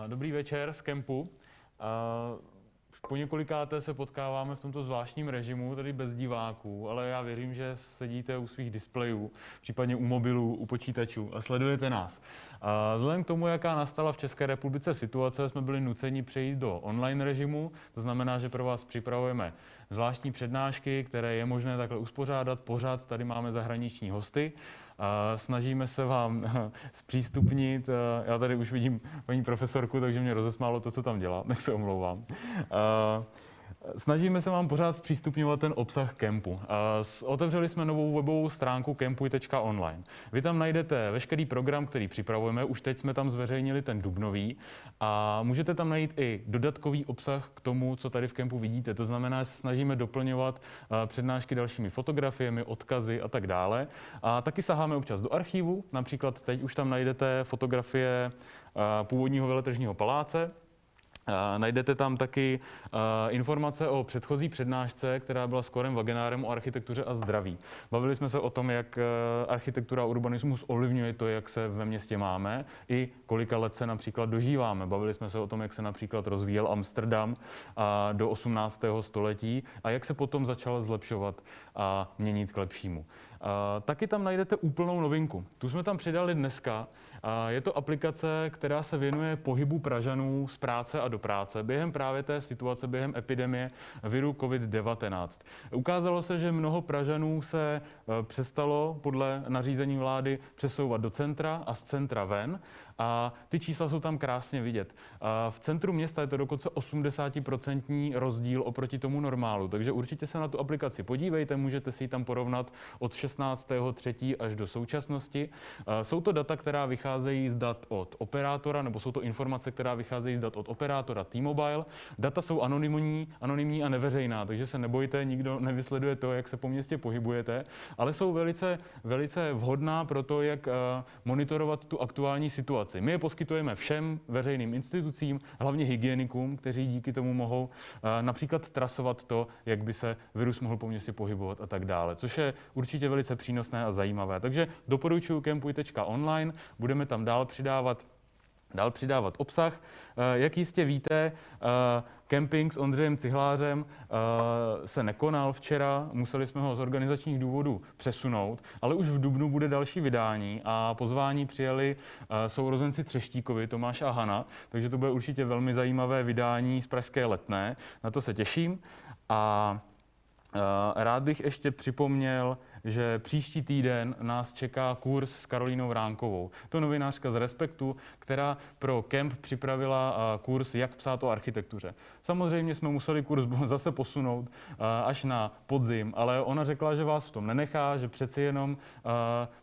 Dobrý večer z kempu. Po několikáté se potkáváme v tomto zvláštním režimu, tedy bez diváků, ale já věřím, že sedíte u svých displejů, případně u mobilů, u počítačů a sledujete nás. Vzhledem k tomu, jaká nastala v České republice situace, jsme byli nuceni přejít do online režimu, to znamená, že pro vás připravujeme zvláštní přednášky, které je možné takhle uspořádat. Pořád tady máme zahraniční hosty. Snažíme se vám zpřístupnit, já tady už vidím paní profesorku, takže mě rozesmálo to, co tam dělá, tak se omlouvám. Snažíme se vám pořád zpřístupňovat ten obsah kempu. Otevřeli jsme novou webovou stránku CAMPUJ.ONLINE. Vy tam najdete veškerý program, který připravujeme, už teď jsme tam zveřejnili ten dubnový a můžete tam najít i dodatkový obsah k tomu, co tady v kempu vidíte. To znamená, že se snažíme doplňovat přednášky dalšími fotografiemi, odkazy a tak dále. A taky saháme občas do archivu, například teď už tam najdete fotografie původního veletržního paláce. Najdete tam taky informace o předchozí přednášce, která byla s Korem Wagenárem o architektuře a zdraví. Bavili jsme se o tom, jak architektura a urbanismus ovlivňuje to, jak se ve městě máme, i kolika let se například dožíváme. Bavili jsme se o tom, jak se například rozvíjel Amsterdam do 18. století a jak se potom začal zlepšovat a měnit k lepšímu. Taky tam najdete úplnou novinku. Tu jsme tam přidali dneska. Je to aplikace, která se věnuje pohybu Pražanů z práce a do práce během právě té situace, během epidemie viru COVID-19. Ukázalo se, že mnoho Pražanů se přestalo podle nařízení vlády přesouvat do centra a z centra ven. A ty čísla jsou tam krásně vidět. V centru města je to dokonce 80% rozdíl oproti tomu normálu, takže určitě se na tu aplikaci podívejte, můžete si ji tam porovnat od 16.3. až do současnosti. Jsou to data, která vycházejí z dat od operátora, nebo jsou to informace, která vycházejí z dat od operátora T-Mobile. Data jsou anonymní a neveřejná, takže se nebojte, nikdo nevysleduje to, jak se po městě pohybujete, ale jsou velice vhodná pro to, jak monitorovat tu aktuální situaci. My je poskytujeme všem veřejným institucím, hlavně hygienikům, kteří díky tomu mohou například trasovat to, jak by se virus mohl po městě pohybovat a tak dále, což je určitě velice přínosné a zajímavé. Takže doporučuji CAMPUJ.ONLINE, budeme tam dál přidávat obsah. Jak jistě víte, kemping s Ondřejem Cihlářem se nekonal včera, museli jsme ho z organizačních důvodů přesunout, ale už v dubnu bude další vydání a pozvání přijeli sourozenci Třeštíkovi, Tomáš a Hana, takže to bude určitě velmi zajímavé vydání z pražské Letné, na to se těším. A rád bych ještě připomněl, že příští týden nás čeká kurz s Karolínou Vránkovou. To novinářka z Respektu, která pro kemp připravila kurz Jak psát o architektuře. Samozřejmě jsme museli kurz zase posunout až na podzim, ale ona řekla, že vás v tom nenechá, že přeci jenom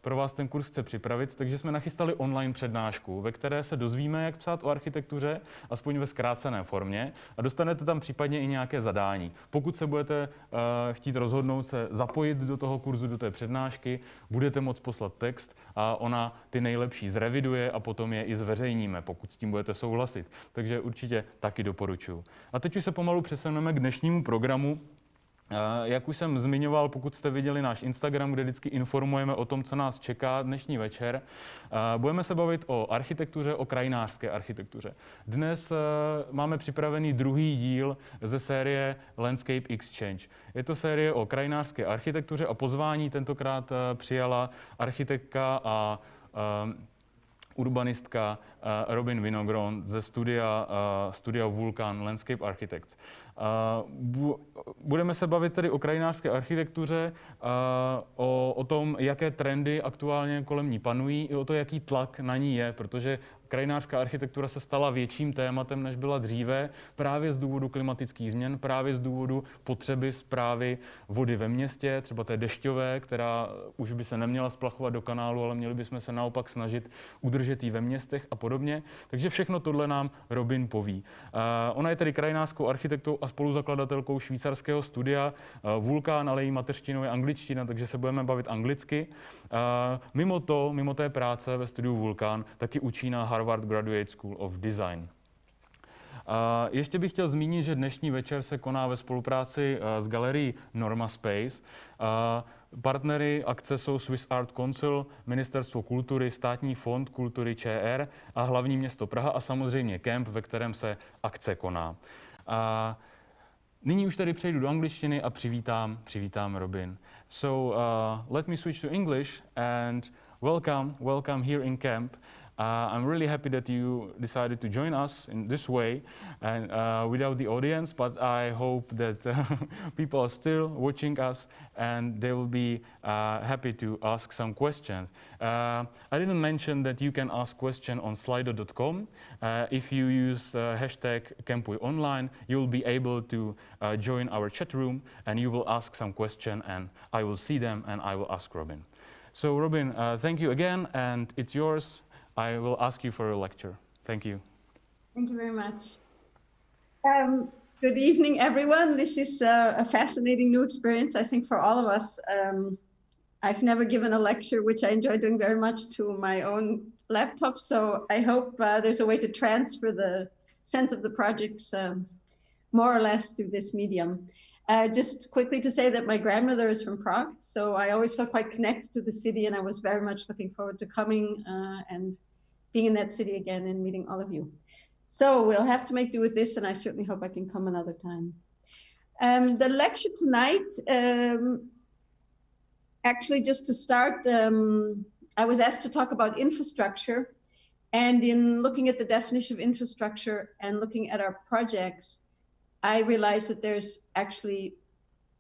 pro vás ten kurz chce připravit, takže jsme nachystali online přednášku, ve které se dozvíme, jak psát o architektuře, aspoň ve zkrácené formě, a dostanete tam případně i nějaké zadání. Pokud se budete chtít rozhodnout se zapojit do toho kurzu, do té přednášky, budete moct poslat text a ona ty nejlepší zreviduje a potom je i zveřejníme, pokud s tím budete souhlasit. Takže určitě taky doporučuji. A teď už se pomalu přesuneme k dnešnímu programu. Jak už jsem zmiňoval, pokud jste viděli náš Instagram, kde vždycky informujeme o tom, co nás čeká dnešní večer, budeme se bavit o architektuře, o krajinářské architektuře. Dnes máme připravený druhý díl ze série Landscape Exchange. Je to série o krajinářské architektuře a pozvání tentokrát přijala architektka a urbanistka Robin Winogrond ze Studia Vulkan Landschaftsarchitektur. Budeme se bavit tedy o krajinářské architektuře, o tom, jaké trendy aktuálně kolem ní panují, i o to, jaký tlak na ní je, protože krajinářská architektura se stala větším tématem, než byla dříve, právě z důvodu klimatických změn, právě z důvodu potřeby správy vody ve městě, třeba té dešťové, která už by se neměla splachovat do kanálu, ale měli bychom se naopak snažit udržet ji ve městech a podobně. Takže všechno tohle nám Robin poví. Ona je tedy krajinářskou architektou a spoluzakladatelkou švýcarského studia Vulkan, ale její mateřštinou je angličtina, takže se budeme bavit anglicky. Mimo té práce ve studiu Vulkan taky učí na Harvard Graduate School of Design. Ještě bych chtěl zmínit, že dnešní večer se koná ve spolupráci s galerií Norma Space. Partnery akce jsou Swiss Art Council, Ministerstvo kultury, Státní fond Kultury ČR a hlavní město Praha a samozřejmě CAMP, ve kterém se akce koná. Nyní už tady přejdu do angličtiny a přivítám Robin. So let me switch to English and welcome here in CAMP. I'm really happy that you decided to join us in this way and without the audience, but I hope that people are still watching us and they will be happy to ask some questions. I didn't mention that you can ask questions on slido.com. If you use hashtag CAMPUJ.ONLINE, you will be able to join our chat room and you will ask some questions and I will see them and I will ask Robin. So Robin, thank you again and it's yours. I will ask you for a lecture. Thank you. Thank you very much. Good evening, everyone. This is a fascinating new experience, I think, for all of us. I've never given a lecture, which I enjoy doing very much, to my own laptop. So I hope there's a way to transfer the sense of the projects more or less through this medium. Just quickly to say that my grandmother is from Prague, so I always felt quite connected to the city, and I was very much looking forward to coming and being in that city again and meeting all of you. So we'll have to make do with this, and I certainly hope I can come another time. The lecture tonight, actually just to start, I was asked to talk about infrastructure, and in looking at the definition of infrastructure and looking at our projects, I realized that there's actually,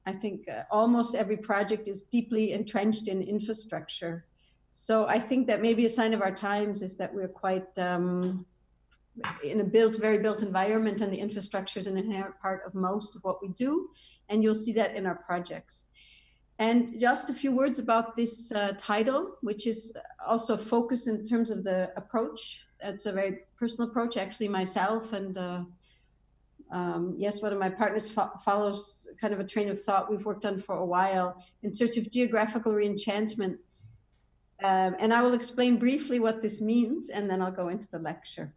I think almost every project is deeply entrenched in infrastructure. So I think that maybe a sign of our times is that we're quite in a very built environment, and the infrastructure is an inherent part of most of what we do. And you'll see that in our projects. And just a few words about this title, which is also a focus in terms of the approach. That's a very personal approach, actually, myself and yes, one of my partners follows kind of a train of thought we've worked on for a while, In Search of Geographical Reenchantment. And I will explain briefly what this means, and then I'll go into the lecture.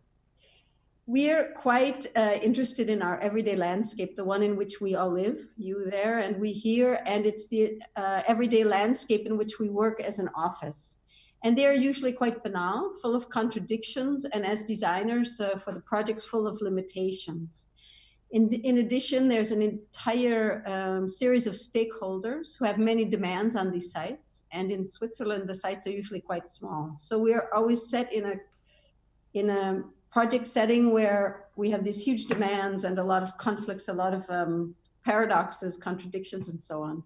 We're quite interested in our everyday landscape, the one in which we all live, you there and we here, and it's the everyday landscape in which we work as an office. And they are usually quite banal, full of contradictions, and as designers for the projects, full of limitations. In addition, there's an entire series of stakeholders who have many demands on these sites. And in Switzerland, the sites are usually quite small. So we are always set in a project setting where we have these huge demands and a lot of conflicts, a lot of paradoxes, contradictions, and so on.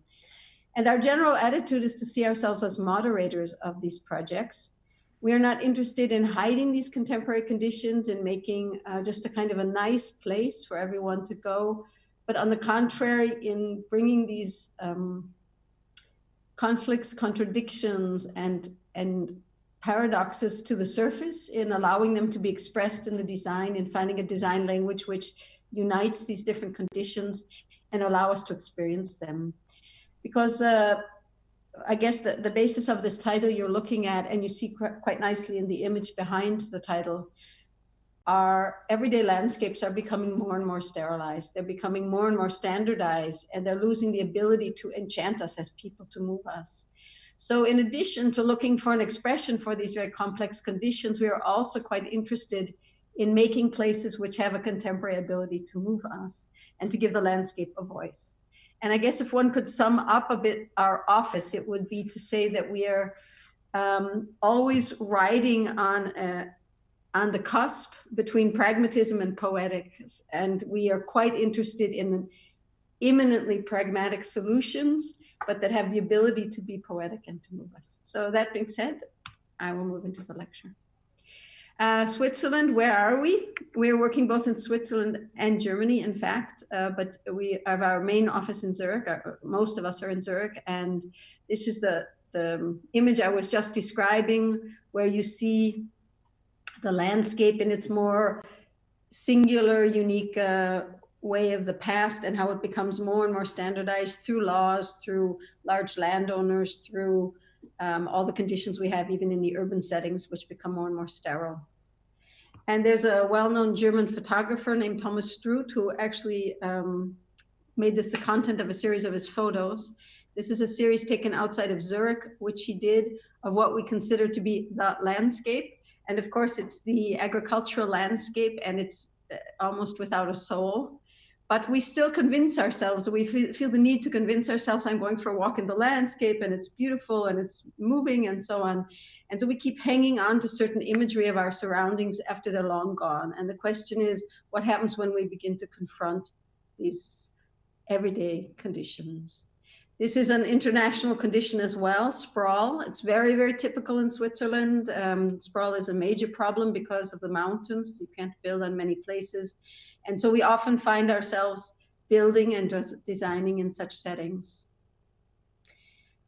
And our general attitude is to see ourselves as moderators of these projects. We are not interested in hiding these contemporary conditions and making just a kind of a nice place for everyone to go, but on the contrary, in bringing these conflicts, contradictions, and paradoxes to the surface, in allowing them to be expressed in the design, in finding a design language which unites these different conditions and allow us to experience them. Because I guess the basis of this title you're looking at, and you see quite nicely in the image behind the title, our everyday landscapes are becoming more and more sterilized. They're becoming more and more standardized, and they're losing the ability to enchant us as people, to move us. So in addition to looking for an expression for these very complex conditions, we are also quite interested in making places which have a contemporary ability to move us and to give the landscape a voice. And I guess if one could sum up a bit our office, it would be to say that we are always riding on the cusp between pragmatism and poetics. And we are quite interested in imminently pragmatic solutions, but that have the ability to be poetic and to move us. So that being said, I will move into the lecture. Switzerland, where are we? We're working both in Switzerland and Germany, in fact, but we have our main office in Zurich. Most of us are in Zurich, and this is the image I was just describing, where you see the landscape in its more singular, unique way of the past, and how it becomes more and more standardized through laws, through large landowners, through all the conditions we have even in the urban settings, which become more and more sterile. And there's a well-known German photographer named Thomas Struth who actually made this the content of a series of his photos. This is a series taken outside of Zurich, which he did of what we consider to be the landscape. And of course, it's the agricultural landscape, and it's almost without a soul. But we still convince ourselves, we feel the need to convince ourselves, I'm going for a walk in the landscape, and it's beautiful, and it's moving, and so on. And so we keep hanging on to certain imagery of our surroundings after they're long gone. And the question is, what happens when we begin to confront these everyday conditions? This is an international condition as well, sprawl. It's very, very typical in Switzerland. Sprawl is a major problem because of the mountains. You can't build on many places. And so we often find ourselves building and designing in such settings.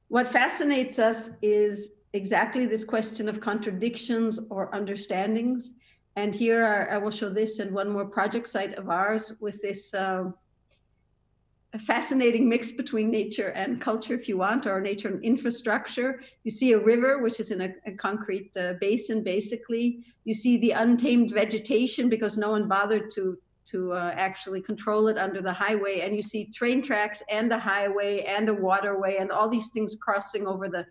What fascinates us is exactly this question of contradictions or understandings. And here I will show this and one more project site of ours with this a fascinating mix between nature and culture, if you want, or nature and infrastructure. You see a river, which is in a concrete basin, basically. You see the untamed vegetation because no one bothered to actually control it under the highway. And you see train tracks and a highway and a waterway and all these things crossing over the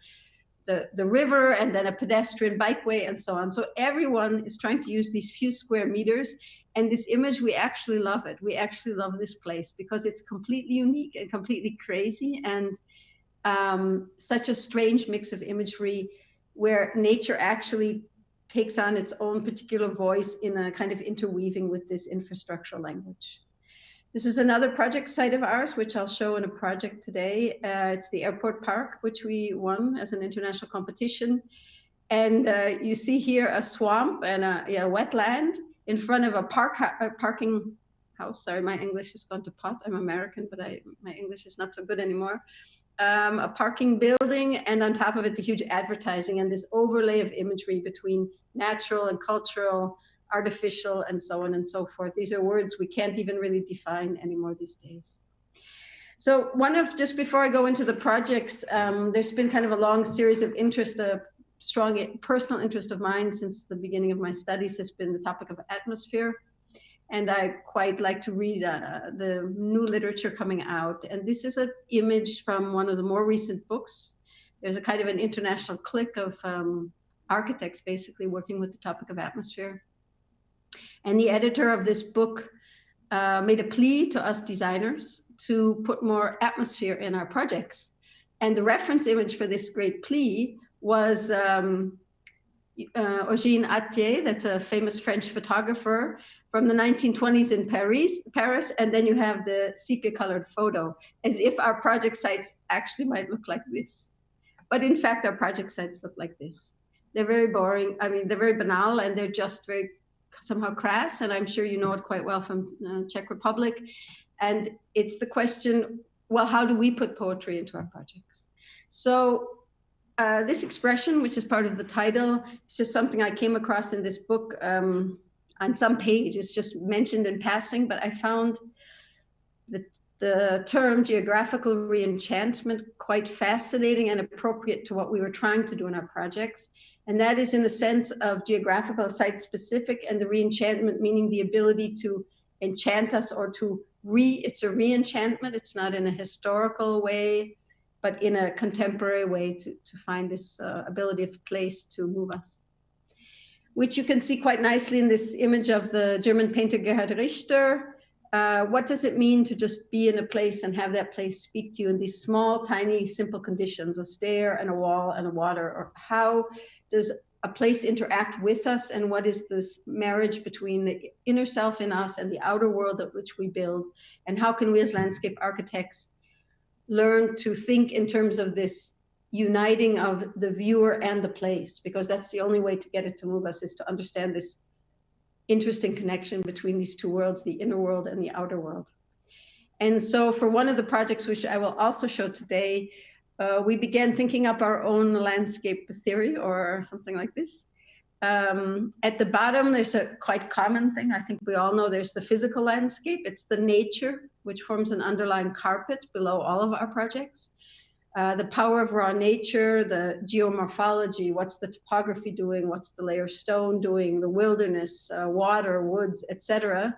river, and then a pedestrian bikeway and so on. So everyone is trying to use these few square meters. And this image, we actually love it. We actually love this place because it's completely unique and completely crazy, and such a strange mix of imagery where nature actually takes on its own particular voice in a kind of interweaving with this infrastructural language. This is another project site of ours, which I'll show in a project today. It's the airport park, which we won as an international competition. And you see here a swamp and a wetland in front of a parking house. Sorry, my English has gone to pot. I'm American, but my English is not so good anymore. A parking building, and on top of it, the huge advertising and this overlay of imagery between natural and cultural, artificial, and so on and so forth. These are words we can't even really define anymore these days. So just before I go into the projects, there's been kind of a long series of interest, strong personal interest of mine since the beginning of my studies has been the topic of atmosphere. And I quite like to read the new literature coming out. And this is an image from one of the more recent books. There's a kind of an international clique of architects basically working with the topic of atmosphere. And the editor of this book made a plea to us designers to put more atmosphere in our projects. And the reference image for this great plea was Eugène Attier, that's a famous French photographer from the 1920s in Paris. And then you have the sepia-colored photo, as if our project sites actually might look like this. But in fact, our project sites look like this. They're very boring. I mean, they're very banal, and they're just very somehow crass. And I'm sure you know it quite well from Czech Republic. And it's the question, well, how do we put poetry into our projects? So this expression, which is part of the title, is just something I came across in this book on some page. It's just mentioned in passing, but I found the term geographical reenchantment quite fascinating and appropriate to what we were trying to do in our projects. And that is in the sense of geographical site-specific, and the reenchantment meaning the ability to enchant us or to it's a reenchantment. It's not in a historical way, but in a contemporary way to find this ability of place to move us, which you can see quite nicely in this image of the German painter Gerhard Richter. What does it mean to just be in a place and have that place speak to you in these small, tiny, simple conditions, a stair and a wall and a water? Or how does a place interact with us, and what is this marriage between the inner self in us and the outer world at which we build? And how can we as landscape architects learn to think in terms of this uniting of the viewer and the place? Because that's the only way to get it to move us, is to understand this interesting connection between these two worlds, the inner world and the outer world. And so for one of the projects, which I will also show today, we began thinking up our own landscape theory or something like this. At the bottom, there's a quite common thing. I think we all know there's the physical landscape. It's the nature, which forms an underlying carpet below all of our projects. the power of raw nature, the geomorphology, what's the topography doing, what's the layer of stone doing, the wilderness, water, woods, etc.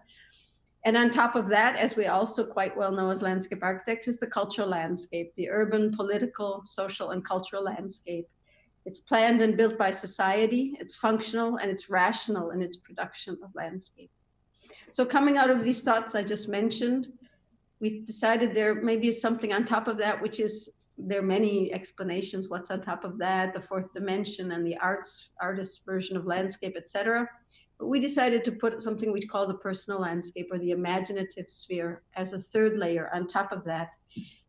And on top of that, as we also quite well know as landscape architects, is the cultural landscape, the urban, political, social, and cultural landscape. It's planned and built by society, it's functional, and it's rational in its production of landscape. So coming out of these thoughts I just mentioned, we decided there maybe is something on top of that, which is, there are many explanations what's on top of that, the fourth dimension and the artist's version of landscape, etc. But we decided to put something we call the personal landscape or the imaginative sphere as a third layer on top of that.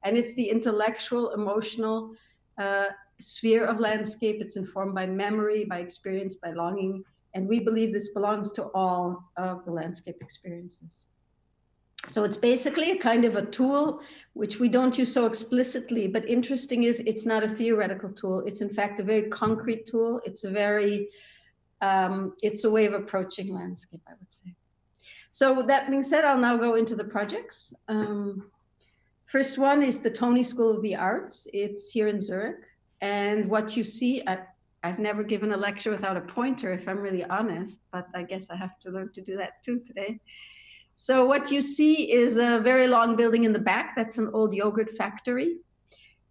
And it's the intellectual, emotional sphere of landscape. It's informed by memory, by experience, by longing. And we believe this belongs to all of the landscape experiences. So it's basically a kind of a tool which we don't use so explicitly, but interesting is it's not a theoretical tool. It's in fact a very concrete tool. It's a very, it's a way of approaching landscape, I would say. So with that being said, I'll now go into the projects. First one is the Tony School of the Arts. It's here in Zurich. And what you see, I've never given a lecture without a pointer, if I'm really honest, but I guess I have to learn to do that too today. So what you see is a very long building in the back. That's an old yogurt factory.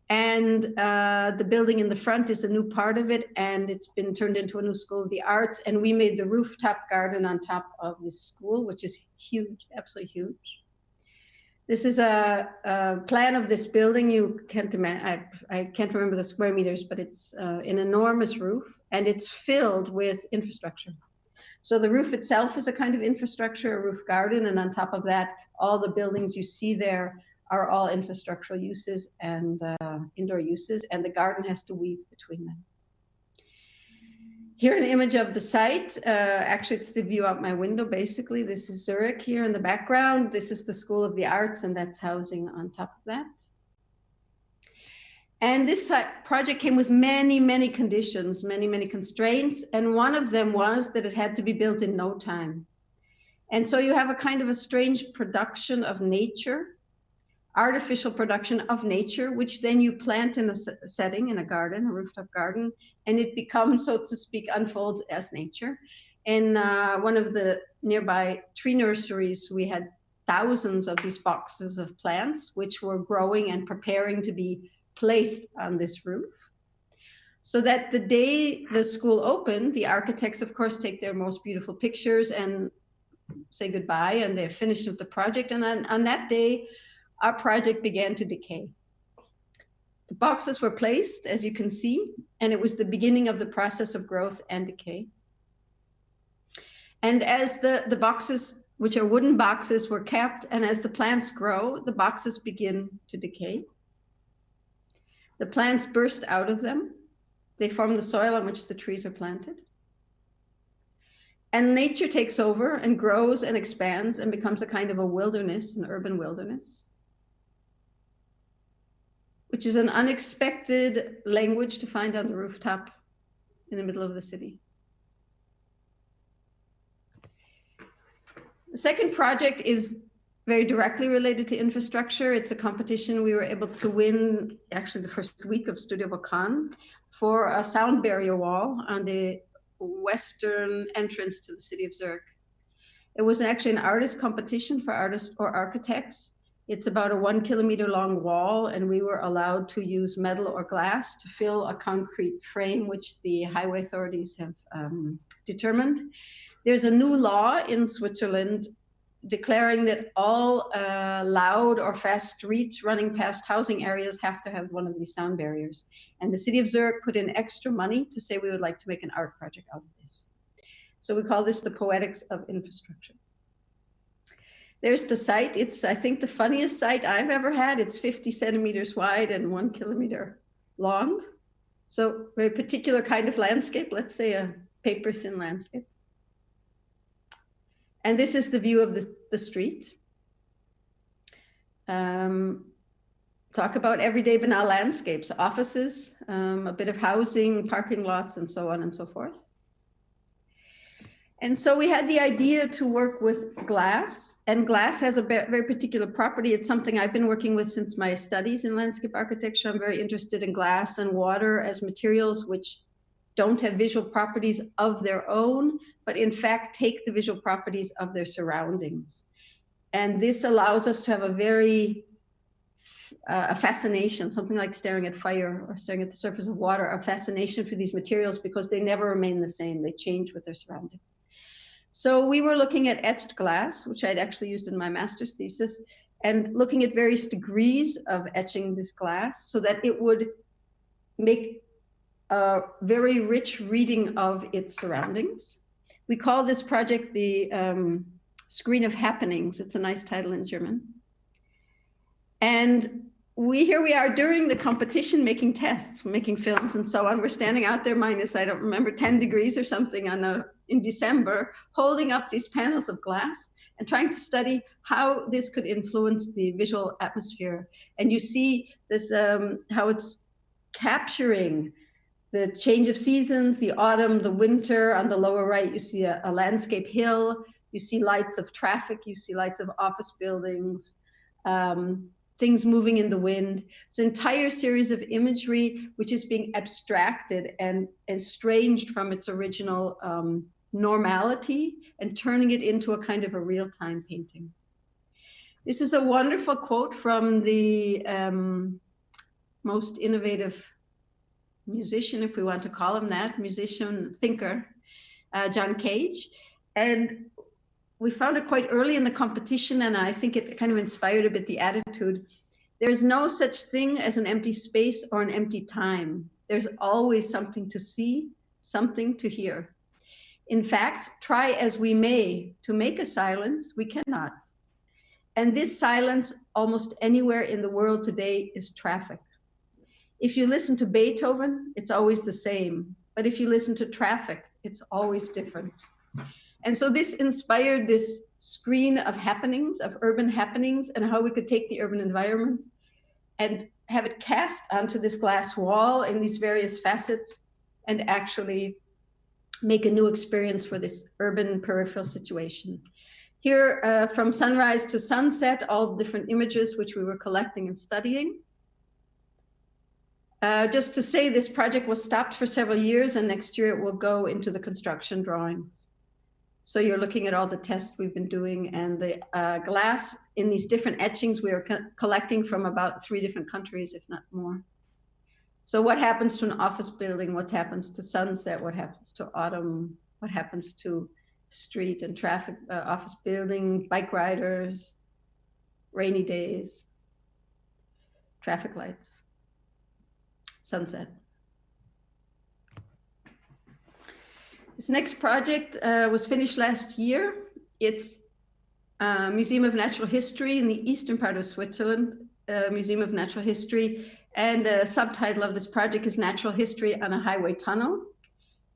And the building in the front is a new part of it, and it's been turned into a new School of the Arts. And we made the rooftop garden on top of this school, which is huge, absolutely huge. This is a plan of this building. You can't imagine, I can't remember the square meters, but it's an enormous roof, and it's filled with infrastructure. So the roof itself is a kind of infrastructure, a roof garden, and on top of that, all the buildings you see there are all infrastructural uses and indoor uses, and the garden has to weave between them. Here an image of the site. Actually, it's the view out my window, basically. This is Zurich here in the background. This is the School of the Arts, and that's housing on top of that. And this project came with many, many conditions, many, many constraints. And one of them was that it had to be built in no time. And so you have a kind of a strange production of nature, artificial production of nature, which then you plant in a setting, in a garden, a rooftop garden, and it becomes, so to speak, unfolds as nature. In one of the nearby tree nurseries, we had thousands of these boxes of plants, which were growing and preparing to be placed on this roof. So that the day the school opened, the architects, of course, take their most beautiful pictures and say goodbye, and they're finished with the project. And then on that day, our project began to decay. The boxes were placed, as you can see, and it was the beginning of the process of growth and decay. And as the boxes, which are wooden boxes, were kept, and as the plants grow, the boxes begin to decay. The plants burst out of them. They form the soil on which the trees are planted. And nature takes over and grows and expands and becomes a kind of a wilderness, an urban wilderness, which is an unexpected language to find on the rooftop in the middle of the city. The second project is very directly related to infrastructure. It's a competition we were able to win, actually the first week of Studio Vulkan, for a sound barrier wall on the western entrance to the city of Zurich. It was actually an artist competition for artists or architects. It's about a 1 kilometer long wall, and we were allowed to use metal or glass to fill a concrete frame, which the highway authorities have determined. There's a new law in Switzerland declaring that all loud or fast streets running past housing areas have to have one of these sound barriers. And the city of Zurich put in extra money to say we would like to make an art project out of this. So we call this the poetics of infrastructure. There's the site. It's, I think, the funniest site I've ever had. It's 50 centimeters wide and 1 kilometer long. So very particular kind of landscape, let's say a paper thin landscape. And this is the view of the street. Talk about everyday banal landscapes, offices, a bit of housing, parking lots, and so on and so forth. And so we had the idea to work with glass, and glass has a very particular property. It's something I've been working with since my studies in landscape architecture. I'm very interested in glass and water as materials which don't have visual properties of their own, but in fact take the visual properties of their surroundings. And this allows us to have a very a fascination, something like staring at fire or staring at the surface of water, a fascination for these materials because they never remain the same. They change with their surroundings. So we were looking at etched glass, which I'd actually used in my master's thesis, and looking at various degrees of etching this glass so that it would make a very rich reading of its surroundings. We call this project the Screen of Happenings. It's a nice title in German. And here we are during the competition making tests, making films and so on. We're standing out there minus, I don't remember, 10 degrees or something in December, holding up these panels of glass and trying to study how this could influence the visual atmosphere. And you see this, how it's capturing the change of seasons, the autumn, the winter. On the lower right, you see a landscape hill. You see lights of traffic. You see lights of office buildings. Things moving in the wind. It's an entire series of imagery which is being abstracted and estranged from its original normality and turning it into a kind of a real-time painting. This is a wonderful quote from the most innovative musician, if we want to call him that, musician, thinker, John Cage. And we found it quite early in the competition, and I think it kind of inspired a bit the attitude. There's no such thing as an empty space or an empty time. There's always something to see, something to hear. In fact, try as we may to make a silence, we cannot. And this silence almost anywhere in the world today is traffic. If you listen to Beethoven, it's always the same. But if you listen to traffic, it's always different. And so this inspired this screen of happenings, of urban happenings, and how we could take the urban environment and have it cast onto this glass wall in these various facets and actually make a new experience for this urban peripheral situation. Here, from sunrise to sunset, all the different images which we were collecting and studying. Just to say, this project was stopped for several years, and next year it will go into the construction drawings. So you're looking at all the tests we've been doing, and the glass in these different etchings we are collecting from about 3 different countries, if not more. So what happens to an office building? What happens to sunset? What happens to autumn? What happens to street and traffic, office building, bike riders, rainy days, traffic lights, sunset. This next project was finished last year. It's a Museum of Natural History in the eastern part of Switzerland, Museum of Natural History. And the subtitle of this project is Natural History on a Highway Tunnel.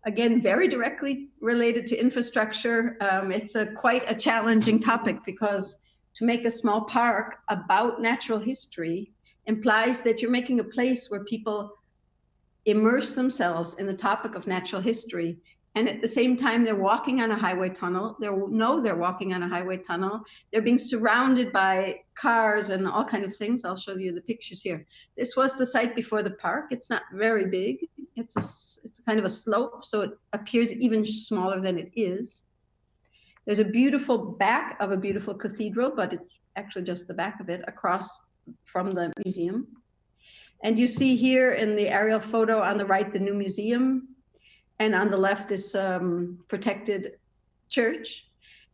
Again, very directly related to infrastructure. It's quite a challenging topic because to make a small park about natural history implies that you're making a place where people immerse themselves in the topic of natural history. And at the same time, they're walking on a highway tunnel. They're walking on a highway tunnel. They're being surrounded by cars and all kinds of things. I'll show you the pictures here. This was the site before the park. It's not very big. It's kind of a slope, so it appears even smaller than it is. There's a beautiful back of a beautiful cathedral, but it's actually just the back of it across from the museum. And you see here in the aerial photo on the right, the new museum. And on the left is protected church.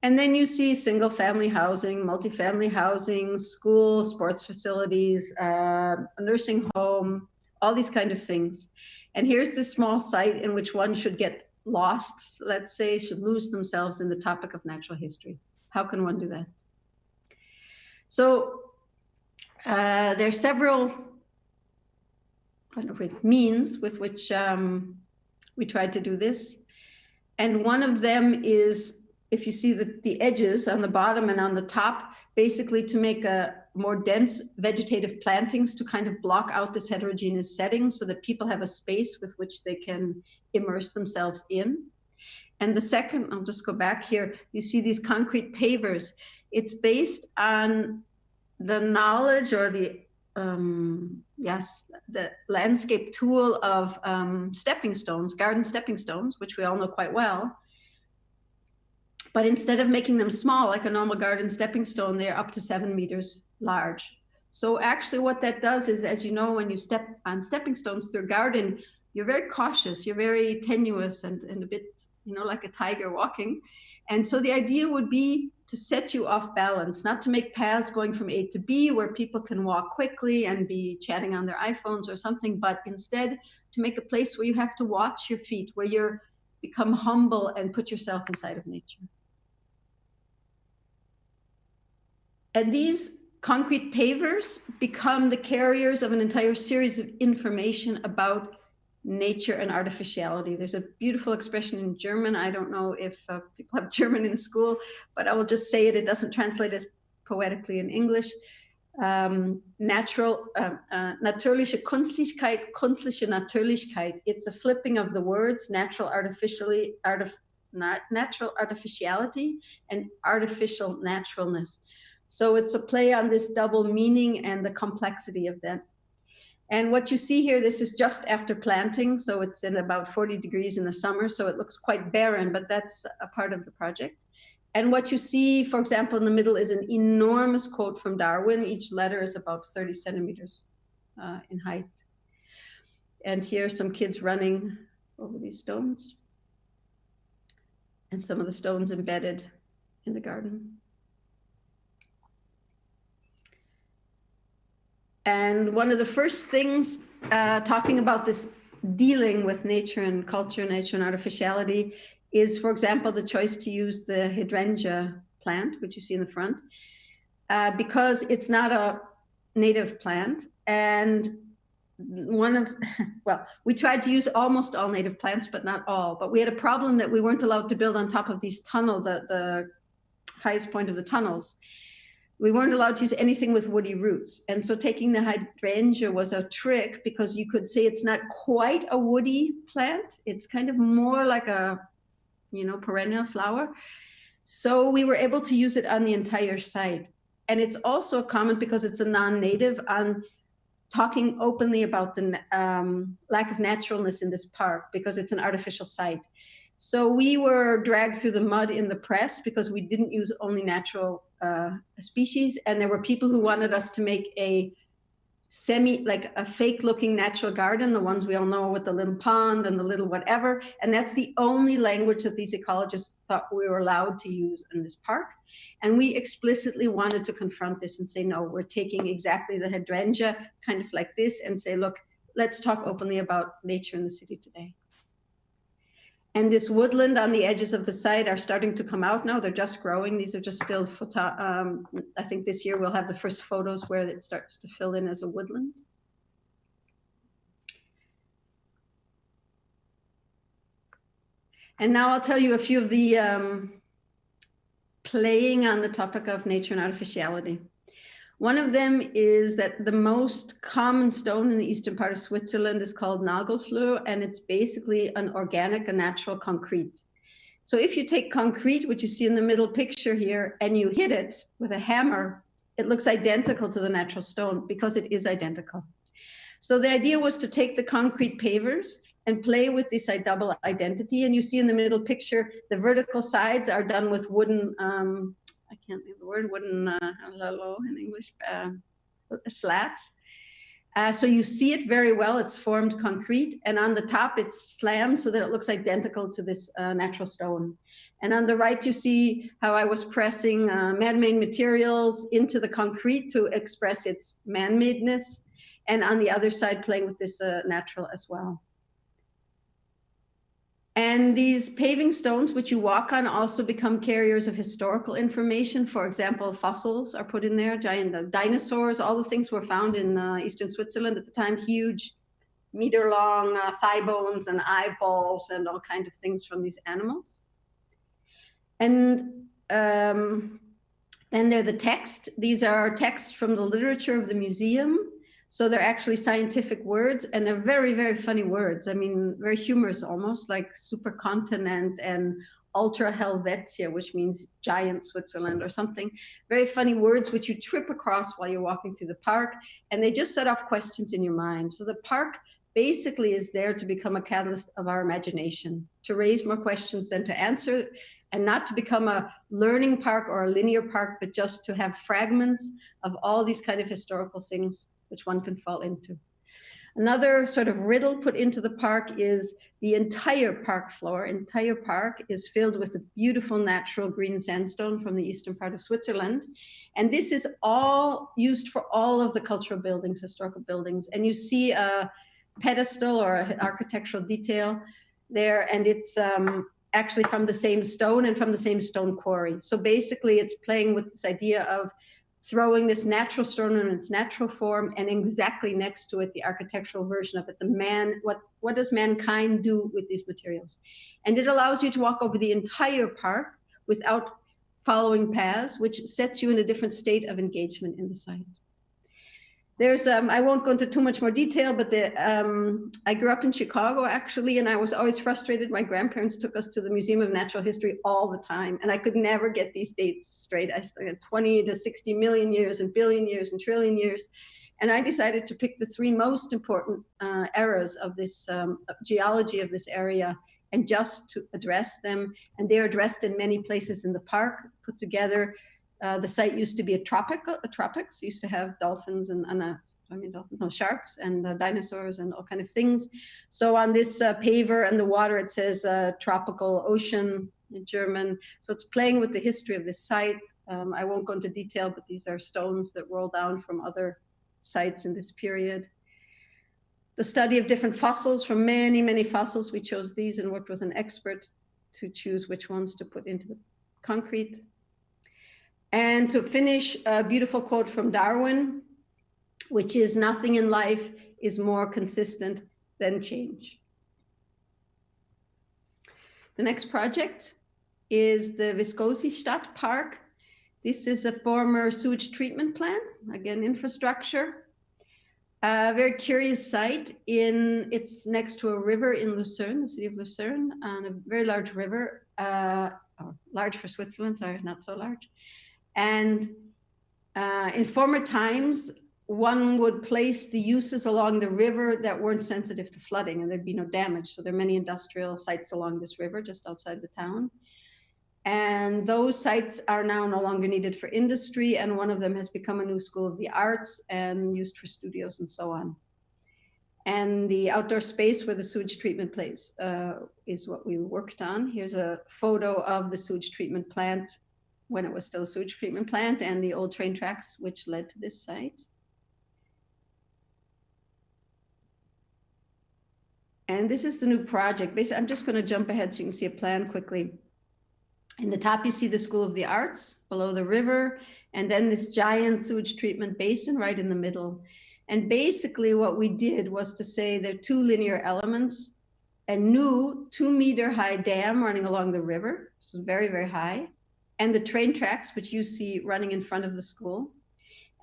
And then you see single family housing, multifamily housing, schools, sports facilities, a nursing home, all these kind of things. And here's this small site in which one should get lost, let's say, should lose themselves in the topic of natural history. How can one do that? So there's several means with which we tried to do this. And one of them is, if you see the edges on the bottom and on the top, basically to make a more dense vegetative plantings to kind of block out this heterogeneous setting so that people have a space with which they can immerse themselves in. And the second, I'll just go back here, you see these concrete pavers. It's based on the knowledge or the landscape tool of stepping stones, garden stepping stones, which we all know quite well. But instead of making them small, like a normal garden stepping stone, they're up to 7 meters large. So actually what that does is, as you know, when you step on stepping stones through a garden, you're very cautious, you're very tenuous and a bit, like a tiger walking. And so the idea would be to set you off balance, not to make paths going from A to B where people can walk quickly and be chatting on their iPhones or something, but instead to make a place where you have to watch your feet, where you're become humble and put yourself inside of nature. And these concrete pavers become the carriers of an entire series of information about nature and artificiality. There's a beautiful expression in German. I don't know if people have German in school, but I will just say it. It doesn't translate as poetically in English. Natürliche Künstlichkeit, künstliche Natürlichkeit. It's a flipping of the words, natural artificiality and artificial naturalness. So it's a play on this double meaning and the complexity of that. And what you see here, this is just after planting, so it's in about 40 degrees in the summer, so it looks quite barren, but that's a part of the project. And what you see, for example, in the middle is an enormous quote from Darwin. Each letter is about 30 centimeters in height. And here are some kids running over these stones, and some of the stones embedded in the garden. And one of the first things, talking about this dealing with nature and culture, nature and artificiality, is, for example, the choice to use the hydrangea plant, which you see in the front, because it's not a native plant. And we tried to use almost all native plants, but not all. But we had a problem that we weren't allowed to build on top of these tunnels, the highest point of the tunnels. We weren't allowed to use anything with woody roots. And so taking the hydrangea was a trick, because you could say it's not quite a woody plant. It's kind of more like a, perennial flower. So we were able to use it on the entire site. And it's also a comment, because it's a non-native, on talking openly about the lack of naturalness in this park, because it's an artificial site. So we were dragged through the mud in the press because we didn't use only natural species. And there were people who wanted us to make a like a fake looking natural garden, the ones we all know with the little pond and the little whatever. And that's the only language that these ecologists thought we were allowed to use in this park. And we explicitly wanted to confront this and say, no, we're taking exactly the hydrangea kind of like this and say, look, let's talk openly about nature in the city today. And this woodland on the edges of the site are starting to come out now. They're just growing. These are just still, I think this year we'll have the first photos where it starts to fill in as a woodland. And now I'll tell you a few of the playing on the topic of nature and artificiality. One of them is that the most common stone in the eastern part of Switzerland is called Nagelfluh, and it's basically an organic, a natural concrete. So if you take concrete, which you see in the middle picture here, and you hit it with a hammer, it looks identical to the natural stone, because it is identical. So the idea was to take the concrete pavers and play with this double identity. And you see in the middle picture, the vertical sides are done with wooden, I can't think of the word, wooden, in English, slats. So you see it very well, it's formed concrete, and on the top it's slammed so that it looks identical to this natural stone. And on the right you see how I was pressing man-made materials into the concrete to express its man-madeness, and on the other side playing with this natural as well. And these paving stones, which you walk on, also become carriers of historical information. For example, fossils are put in there, giant dinosaurs, all the things were found in eastern Switzerland at the time, huge meter-long thigh bones and eyeballs and all kinds of things from these animals. And then there the text. These are texts from the literature of the museum. So they're actually scientific words, and they're very, very funny words. I mean, very humorous almost, like supercontinent and ultra Helvetia, which means giant Switzerland or something. Very funny words which you trip across while you're walking through the park, and they just set off questions in your mind. So the park basically is there to become a catalyst of our imagination, to raise more questions than to answer, and not to become a learning park or a linear park, but just to have fragments of all these kind of historical things which one can fall into. Another sort of riddle put into the park is the entire park floor, entire park is filled with a beautiful natural green sandstone from the eastern part of Switzerland. And this is all used for all of the cultural buildings, historical buildings. And you see a pedestal or an architectural detail there, and it's actually from the same stone and from the same stone quarry. So basically it's playing with this idea of throwing this natural stone in its natural form, and exactly next to it, the architectural version of it, what does mankind do with these materials? And it allows you to walk over the entire park without following paths, which sets you in a different state of engagement in the site. There's, I won't go into too much more detail, but I grew up in Chicago actually, and I was always frustrated. My grandparents took us to the Museum of Natural History all the time, and I could never get these dates straight. I studied 20 to 60 million years and billion years and trillion years. And I decided to pick the three most important eras of this geology of this area, and just to address them. And they're addressed in many places in the park, put together. The site used to be a tropics, used to have dolphins and sharks and dinosaurs and all kind of things. So on this paver and the water, it says tropical ocean in German. So it's playing with the history of this site. I won't go into detail, but these are stones that roll down from other sites in this period. The study of different fossils, from many, many fossils. We chose these and worked with an expert to choose which ones to put into the concrete. And to finish, a beautiful quote from Darwin, which is, "Nothing in life is more consistent than change." The next project is the Viscosistadt Park. This is a former sewage treatment plant, again, infrastructure. A very curious site. It's next to a river in Lucerne, the city of Lucerne, and a very large river, large for Switzerland, sorry, not so large. And in former times, one would place the uses along the river that weren't sensitive to flooding, and there'd be no damage. So there are many industrial sites along this river just outside the town. And those sites are now no longer needed for industry, and one of them has become a new school of the arts and used for studios and so on. And the outdoor space where the sewage treatment place is what we worked on. Here's a photo of the sewage treatment plant when it was still a sewage treatment plant, and the old train tracks which led to this site. And this is the new project. Basically, I'm just going to jump ahead so you can see a plan quickly. In the top, you see the School of the Arts, below the river, and then this giant sewage treatment basin right in the middle. And basically what we did was to say there are two linear elements, a new 2-meter high dam running along the river, so very, very high, and the train tracks, which you see running in front of the school.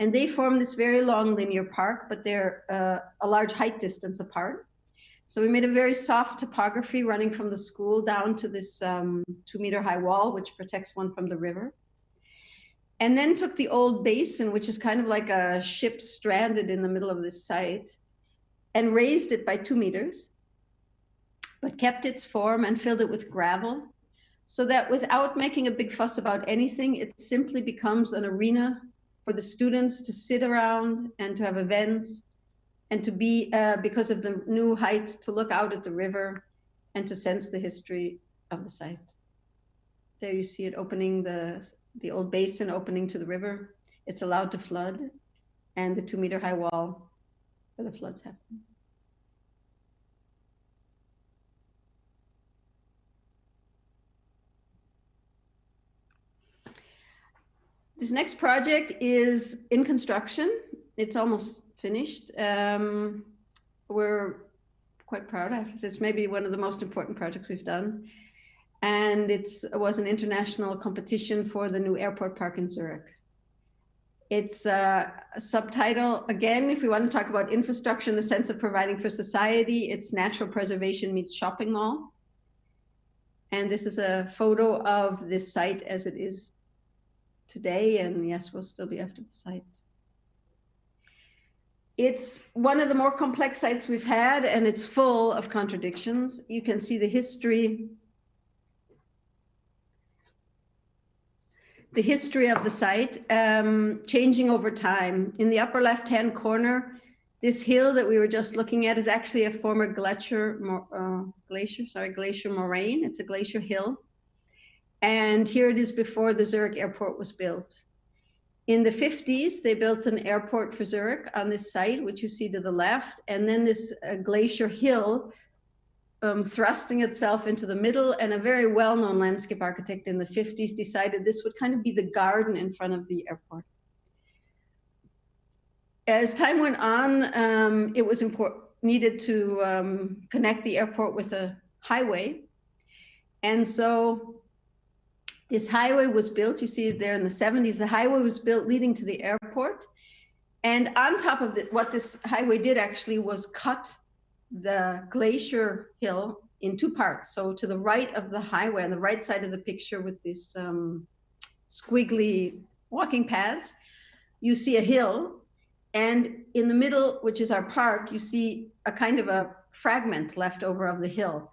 And they form this very long linear park, but they're a large height distance apart. So we made a very soft topography running from the school down to this 2-meter high wall, which protects one from the river. And then took the old basin, which is kind of like a ship stranded in the middle of this site, and raised it by 2 meters, but kept its form and filled it with gravel, so that without making a big fuss about anything, it simply becomes an arena for the students to sit around and to have events, and to be, because of the new height, to look out at the river and to sense the history of the site. There you see it opening, the old basin opening to the river. It's allowed to flood, and the 2-meter high wall where the floods happen. This next project is in construction. It's almost finished. We're quite proud of it. It's maybe one of the most important projects we've done. And it was an international competition for the new airport park in Zurich. It's a subtitle, again, if we want to talk about infrastructure in the sense of providing for society, it's natural preservation meets shopping mall. And this is a photo of this site as it is today. And yes, we'll still be after the site. It's one of the more complex sites we've had, and it's full of contradictions. You can see the history of the site changing over time. In the upper left-hand corner, this hill that we were just looking at is actually a former glacier moraine. It's a glacier hill. And here it is before the Zurich airport was built. In the 50s, they built an airport for Zurich on this site, which you see to the left. And then this glacier hill thrusting itself into the middle, and a very well-known landscape architect in the 50s decided this would kind of be the garden in front of the airport. As time went on, it was needed to connect the airport with a highway. And so this highway was built, you see it there in the 70s, the highway was built leading to the airport. And on top of what this highway did actually was cut the glacier hill in two parts. So to the right of the highway, on the right side of the picture with this squiggly walking paths, you see a hill. And in the middle, which is our park, you see a kind of a fragment left over of the hill.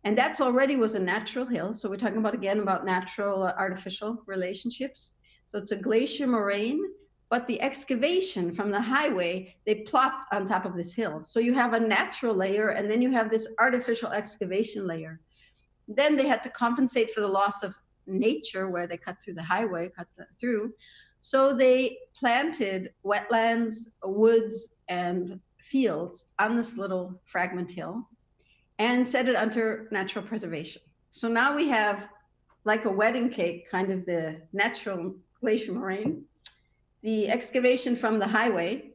And that's already was a natural hill. So we're talking about, again, about natural artificial relationships. So it's a glacier moraine, but the excavation from the highway, they plopped on top of this hill. So you have a natural layer, and then you have this artificial excavation layer. Then they had to compensate for the loss of nature where they cut through the highway, through. So they planted wetlands, woods, and fields on this little fragment hill and set it under natural preservation. So now we have, like a wedding cake, kind of the natural glacier moraine, the excavation from the highway,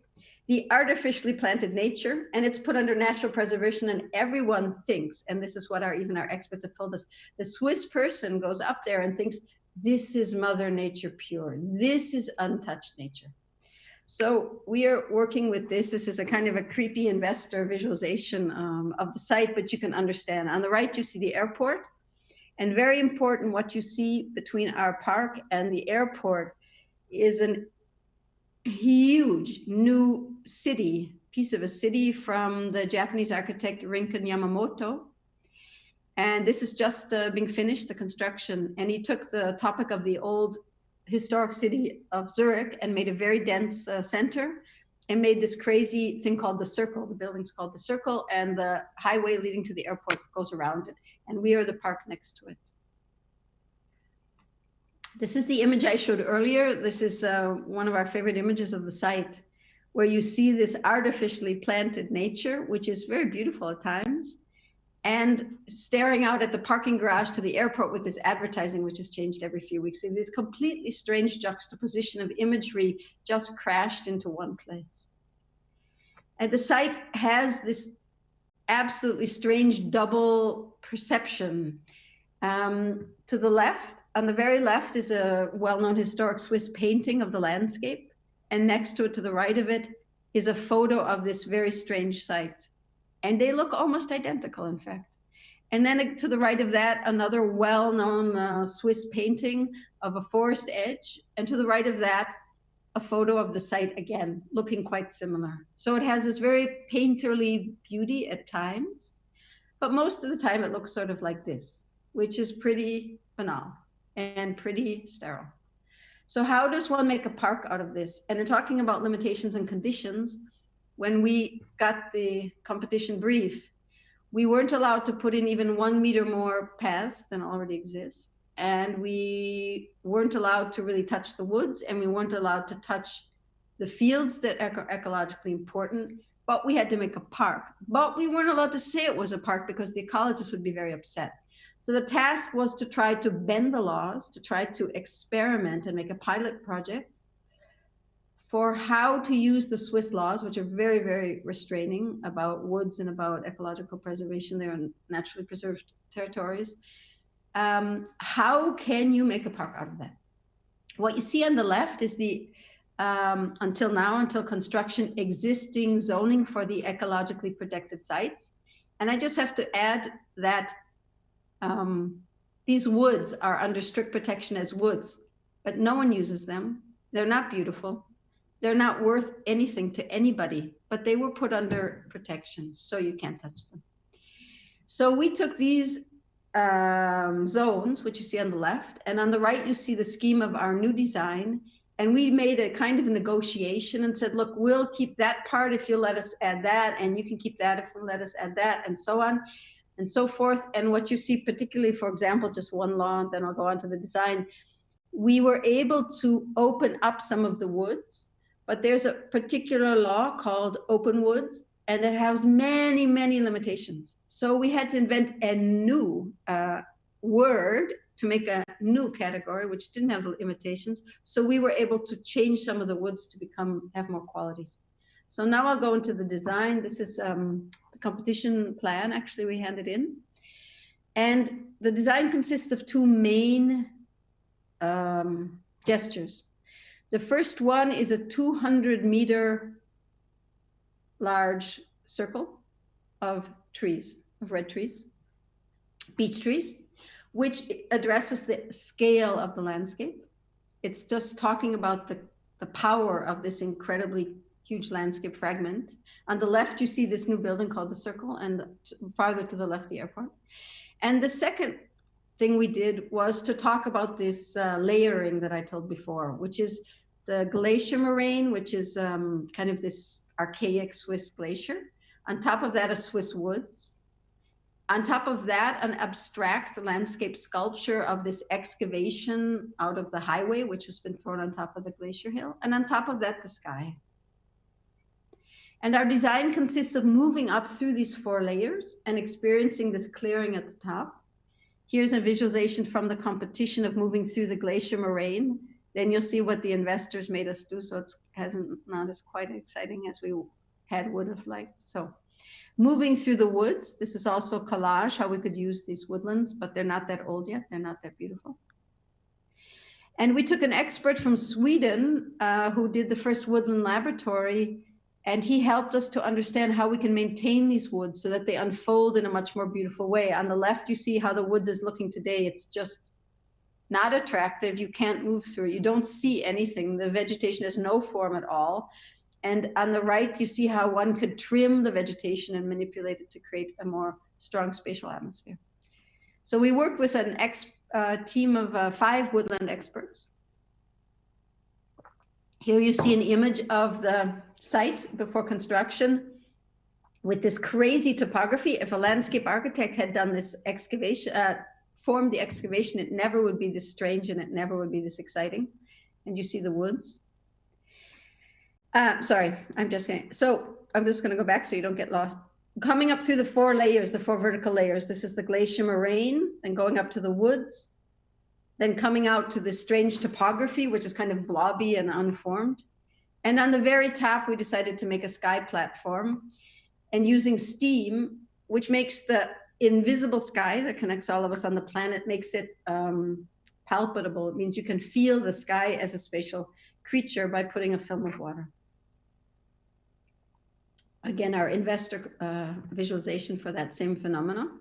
the artificially planted nature, and it's put under natural preservation. And everyone thinks, and this is what even our experts have told us, the Swiss person goes up there and thinks, this is Mother Nature pure. This is untouched nature. So we are working with this. This is a kind of a creepy investor visualization of the site, but you can understand. On the right, you see the airport. And very important, what you see between our park and the airport is a huge new city, piece of a city from the Japanese architect Rinken Yamamoto. And this is just being finished, the construction. And he took the topic of the old historic city of Zurich and made a very dense center and made this crazy thing called the circle. The building's called the circle, and the highway leading to the airport goes around it. And we are the park next to it. This is the image I showed earlier. This is one of our favorite images of the site, where you see this artificially planted nature, which is very beautiful at times, and staring out at the parking garage to the airport with this advertising, which has changed every few weeks. So this completely strange juxtaposition of imagery just crashed into one place. And the site has this absolutely strange double perception. To the left, on the very left, is a well-known historic Swiss painting of the landscape. And next to it, to the right of it, is a photo of this very strange site. And they look almost identical, in fact. And then to the right of that, another well-known Swiss painting of a forest edge. And to the right of that, a photo of the site again, looking quite similar. So it has this very painterly beauty at times, but most of the time it looks sort of like this, which is pretty banal and pretty sterile. So how does one make a park out of this? And in talking about limitations and conditions, when we got the competition brief, we weren't allowed to put in even 1 meter more paths than already exist. And we weren't allowed to really touch the woods, and we weren't allowed to touch the fields that are ecologically important, but we had to make a park. But we weren't allowed to say it was a park because the ecologists would be very upset. So the task was to try to bend the laws, to try to experiment and make a pilot project for how to use the Swiss laws, which are very, very restraining about woods and about ecological preservation there in naturally preserved territories. How can you make a park out of that? What you see on the left is the until now, until construction, existing zoning for the ecologically protected sites. And I just have to add that these woods are under strict protection as woods, but no one uses them. They're not beautiful. They're not worth anything to anybody, but they were put under protection, so you can't touch them. So we took these zones, which you see on the left, and on the right, you see the scheme of our new design. And we made a kind of a negotiation and said, look, we'll keep that part if you'll let us add that, and you can keep that if you'll let us add that, and so on and so forth. And what you see particularly, for example, just one law, and then I'll go on to the design, we were able to open up some of the woods, but there's a particular law called open woods, and it has many, many limitations. So we had to invent a new word to make a new category, which didn't have the limitations. So we were able to change some of the woods to have more qualities. So now I'll go into the design. This is the competition plan, actually, we handed in. And the design consists of two main gestures. The first one is a 200-meter large circle of trees, of red trees, beech trees, which addresses the scale of the landscape. It's just talking about the power of this incredibly huge landscape fragment. On the left, you see this new building called the Circle, and farther to the left, the airport. And the second thing we did was to talk about this layering that I told before, which is the glacier moraine, which is kind of this archaic Swiss glacier. On top of that, a Swiss woods. On top of that, an abstract landscape sculpture of this excavation out of the highway, which has been thrown on top of the glacier hill. And on top of that, the sky. And our design consists of moving up through these 4 layers and experiencing this clearing at the top. Here's a visualization from the competition of moving through the glacier moraine. Then you'll see what the investors made us do, so it's not as quite exciting as we would have liked. So moving through the woods, this is also collage, how we could use these woodlands, but they're not that old yet, they're not that beautiful. And we took an expert from Sweden who did the first woodland laboratory, and he helped us to understand how we can maintain these woods so that they unfold in a much more beautiful way. On the left, you see how the woods is looking today. It's just not attractive. You can't move through it. You don't see anything. The vegetation has no form at all. And on the right, you see how one could trim the vegetation and manipulate it to create a more strong spatial atmosphere. So we worked with an team of 5 woodland experts. Here you see an image of the site before construction with this crazy topography. If a landscape architect had done this excavation, formed the excavation, it never would be this strange and it never would be this exciting. And you see the woods. Sorry, I'm just going to go back so you don't get lost. Coming up through the 4 layers, the 4 vertical layers, this is the glacier moraine, and going up to the woods, then coming out to this strange topography, which is kind of blobby and unformed. And on the very top, we decided to make a sky platform, and using steam, which makes the invisible sky that connects all of us on the planet, makes it palpable. It means you can feel the sky as a spatial creature by putting a film of water. Again, our investor visualization for that same phenomenon.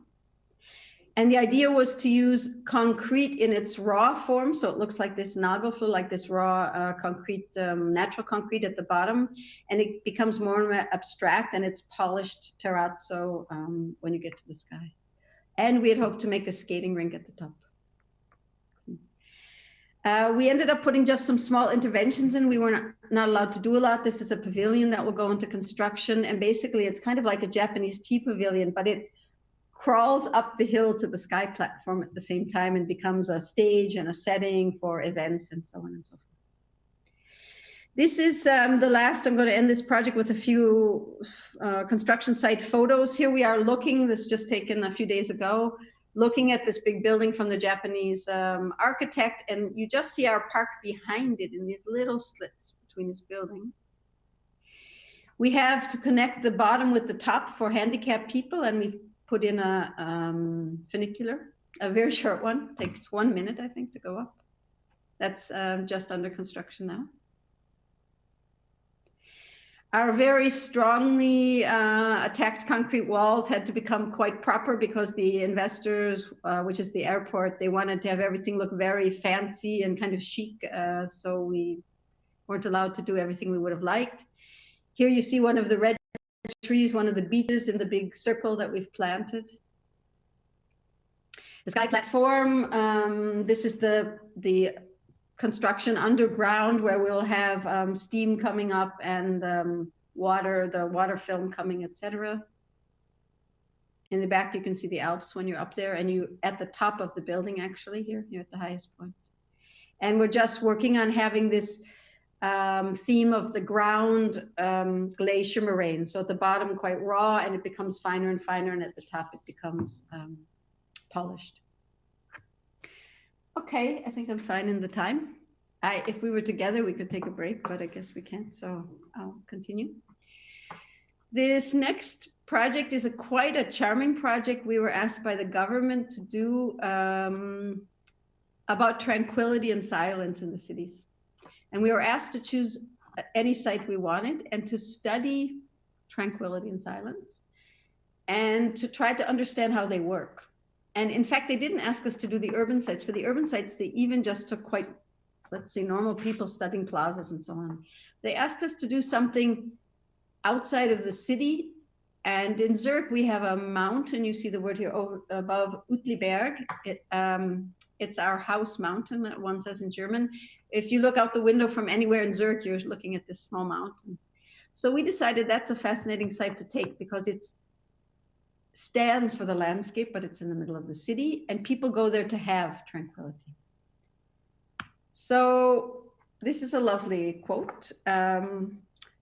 And the idea was to use concrete in its raw form. So it looks like this nagelfluh, like this raw concrete, natural concrete at the bottom. And it becomes more and more abstract, and it's polished terrazzo when you get to the sky. And we had hoped to make a skating rink at the top. We ended up putting just some small interventions in. We were not allowed to do a lot. This is a pavilion that will go into construction. And basically, it's kind of like a Japanese tea pavilion, but it crawls up the hill to the sky platform at the same time and becomes a stage and a setting for events and so on and so forth. This is the last. I'm going to end this project with a few construction site photos. Here we are looking, this just taken a few days ago, looking at this big building from the Japanese architect, and you just see our park behind it in these little slits between this building. We have to connect the bottom with the top for handicapped people, and we've put in a funicular, a very short one. Takes 1 minute, I think, to go up. That's just under construction now. Our very strongly attacked concrete walls had to become quite proper because the investors, which is the airport, they wanted to have everything look very fancy and kind of chic. So we weren't allowed to do everything we would have liked. Here you see one of the red trees, one of the beeches in the big circle that we've planted. The sky platform, this is the construction underground where we'll have steam coming up and the water film coming, etc. In the back, you can see the Alps when you're up there, and you at the top of the building, actually, here, you're at the highest point. And we're just working on having this theme of the ground glacier moraine. So at the bottom, quite raw, and it becomes finer and finer, and at the top, it becomes polished. Okay, I think I'm fine in the time. If we were together, we could take a break, but I guess we can't, so I'll continue. This next project is quite a charming project we were asked by the government to do about tranquility and silence in the cities. And we were asked to choose any site we wanted and to study tranquility and silence and to try to understand how they work. And in fact, they didn't ask us to do the urban sites. For the urban sites, they even just took quite, let's say, normal people studying plazas and so on. They asked us to do something outside of the city. And in Zurich, we have a mountain. You see the word here over, above Uetliberg. It's our house mountain, that one says in German. If you look out the window from anywhere in Zurich, you're looking at this small mountain. So we decided that's a fascinating site to take because it stands for the landscape, but it's in the middle of the city, and people go there to have tranquility. So this is a lovely quote.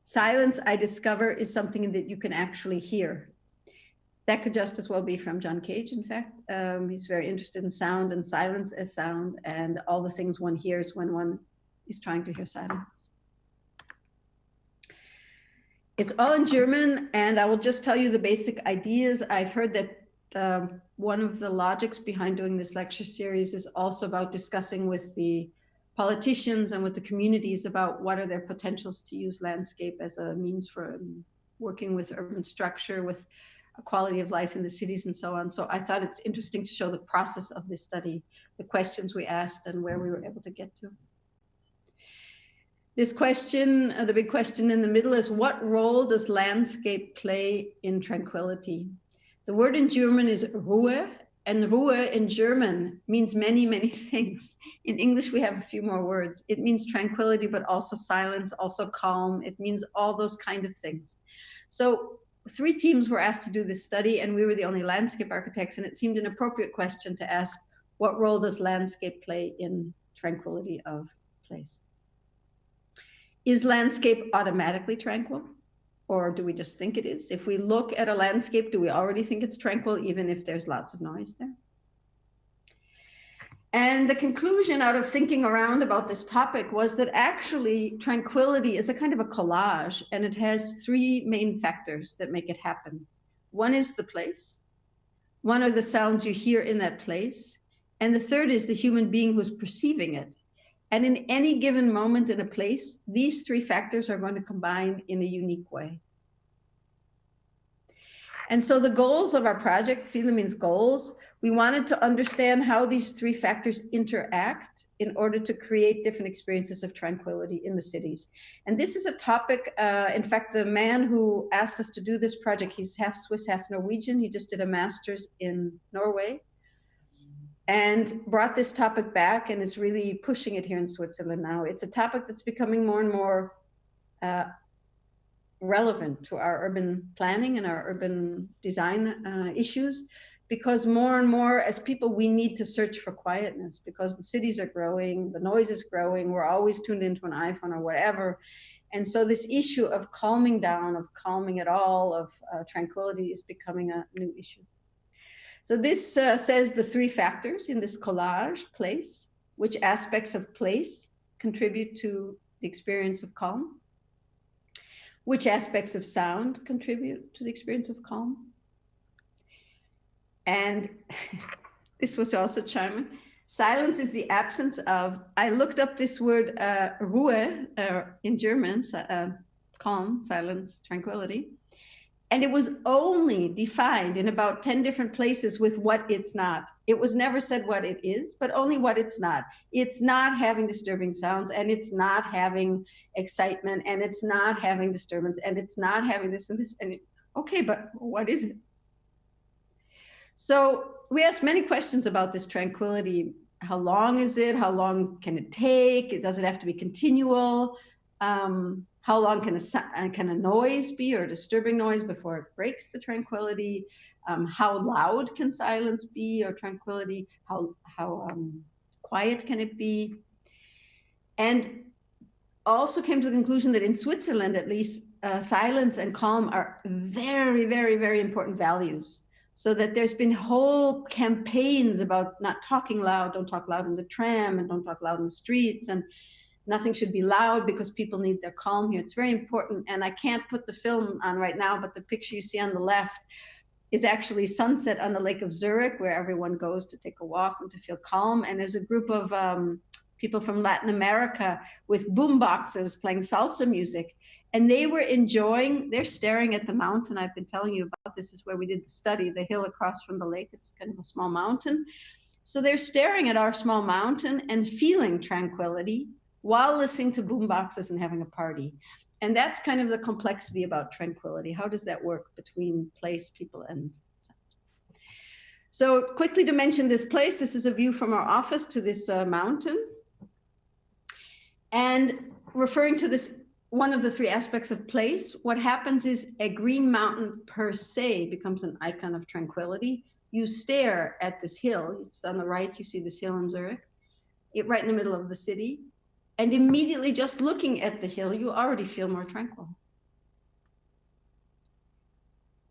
Silence, I discover, is something that you can actually hear. That could just as well be from John Cage, in fact. He's very interested in sound and silence as sound and all the things one hears when one is trying to hear silence. It's all in German, and I will just tell you the basic ideas. I've heard that one of the logics behind doing this lecture series is also about discussing with the politicians and with the communities about what are their potentials to use landscape as a means for working with urban structure, with quality of life in the cities and so on. So I thought it's interesting to show the process of this study, the questions we asked and where we were able to get to. This question, the big question in the middle is, what role does landscape play in tranquility? The word in German is Ruhe, and Ruhe in German means many, many things. In English, we have a few more words. It means tranquility, but also silence, also calm. It means all those kind of things. So 3 teams were asked to do this study, and we were the only landscape architects, and it seemed an appropriate question to ask, what role does landscape play in tranquility of place? Is landscape automatically tranquil, or do we just think it is? If we look at a landscape, do we already think it's tranquil, even if there's lots of noise there? And the conclusion out of thinking around about this topic was that actually tranquility is a kind of a collage, and it has 3 main factors that make it happen. One is the place. One are the sounds you hear in that place. And the third is the human being who's perceiving it. And in any given moment in a place, these 3 factors are going to combine in a unique way. And so the goals of our project, Ziele means goals, we wanted to understand how these 3 factors interact in order to create different experiences of tranquility in the cities. And this is a topic, in fact, the man who asked us to do this project, he's half Swiss, half Norwegian. He just did a master's in Norway and brought this topic back and is really pushing it here in Switzerland now. It's a topic that's becoming more and more relevant to our urban planning and our urban design issues, because more and more as people, we need to search for quietness because the cities are growing, the noise is growing, we're always tuned into an iPhone or whatever. And so this issue of calming down, of calming at all, of tranquility is becoming a new issue. So this says the 3 factors in this collage: place, which aspects of place contribute to the experience of calm, which aspects of sound contribute to the experience of calm. And this was also charming. Silence is the absence of, I looked up this word Ruhe in German, calm, silence, tranquility. And it was only defined in about 10 different places with what it's not. It was never said what it is, but only what it's not. It's not having disturbing sounds, and it's not having excitement, and it's not having disturbance, and it's not having this and this. And okay, but what is it? So we asked many questions about this tranquility. How long is it? How long can it take? Does it have to be continual? How long can a noise be, or a disturbing noise, before it breaks the tranquility? How loud can silence be, or tranquility? How quiet can it be? And also came to the conclusion that in Switzerland, at least, silence and calm are very, very, very important values. So that there's been whole campaigns about not talking loud, don't talk loud in the tram, and don't talk loud in the streets, and nothing should be loud because people need their calm here. It's very important. And I can't put the film on right now, but the picture you see on the left is actually sunset on the Lake of Zurich, where everyone goes to take a walk and to feel calm. And there's a group of people from Latin America with boom boxes playing salsa music. And they were enjoying, they're staring at the mountain I've been telling you about. This is where we did the study, the hill across from the lake. It's kind of a small mountain. So they're staring at our small mountain and feeling tranquility while listening to boom boxes and having a party. And that's kind of the complexity about tranquility. How does that work between place, people, and sound? So quickly to mention this place, this is a view from our office to this mountain. And referring to this, one of the three aspects of place, what happens is a green mountain per se becomes an icon of tranquility. You stare at this hill, it's on the right, you see this hill in Zurich, right in the middle of the city. And immediately just looking at the hill, you already feel more tranquil.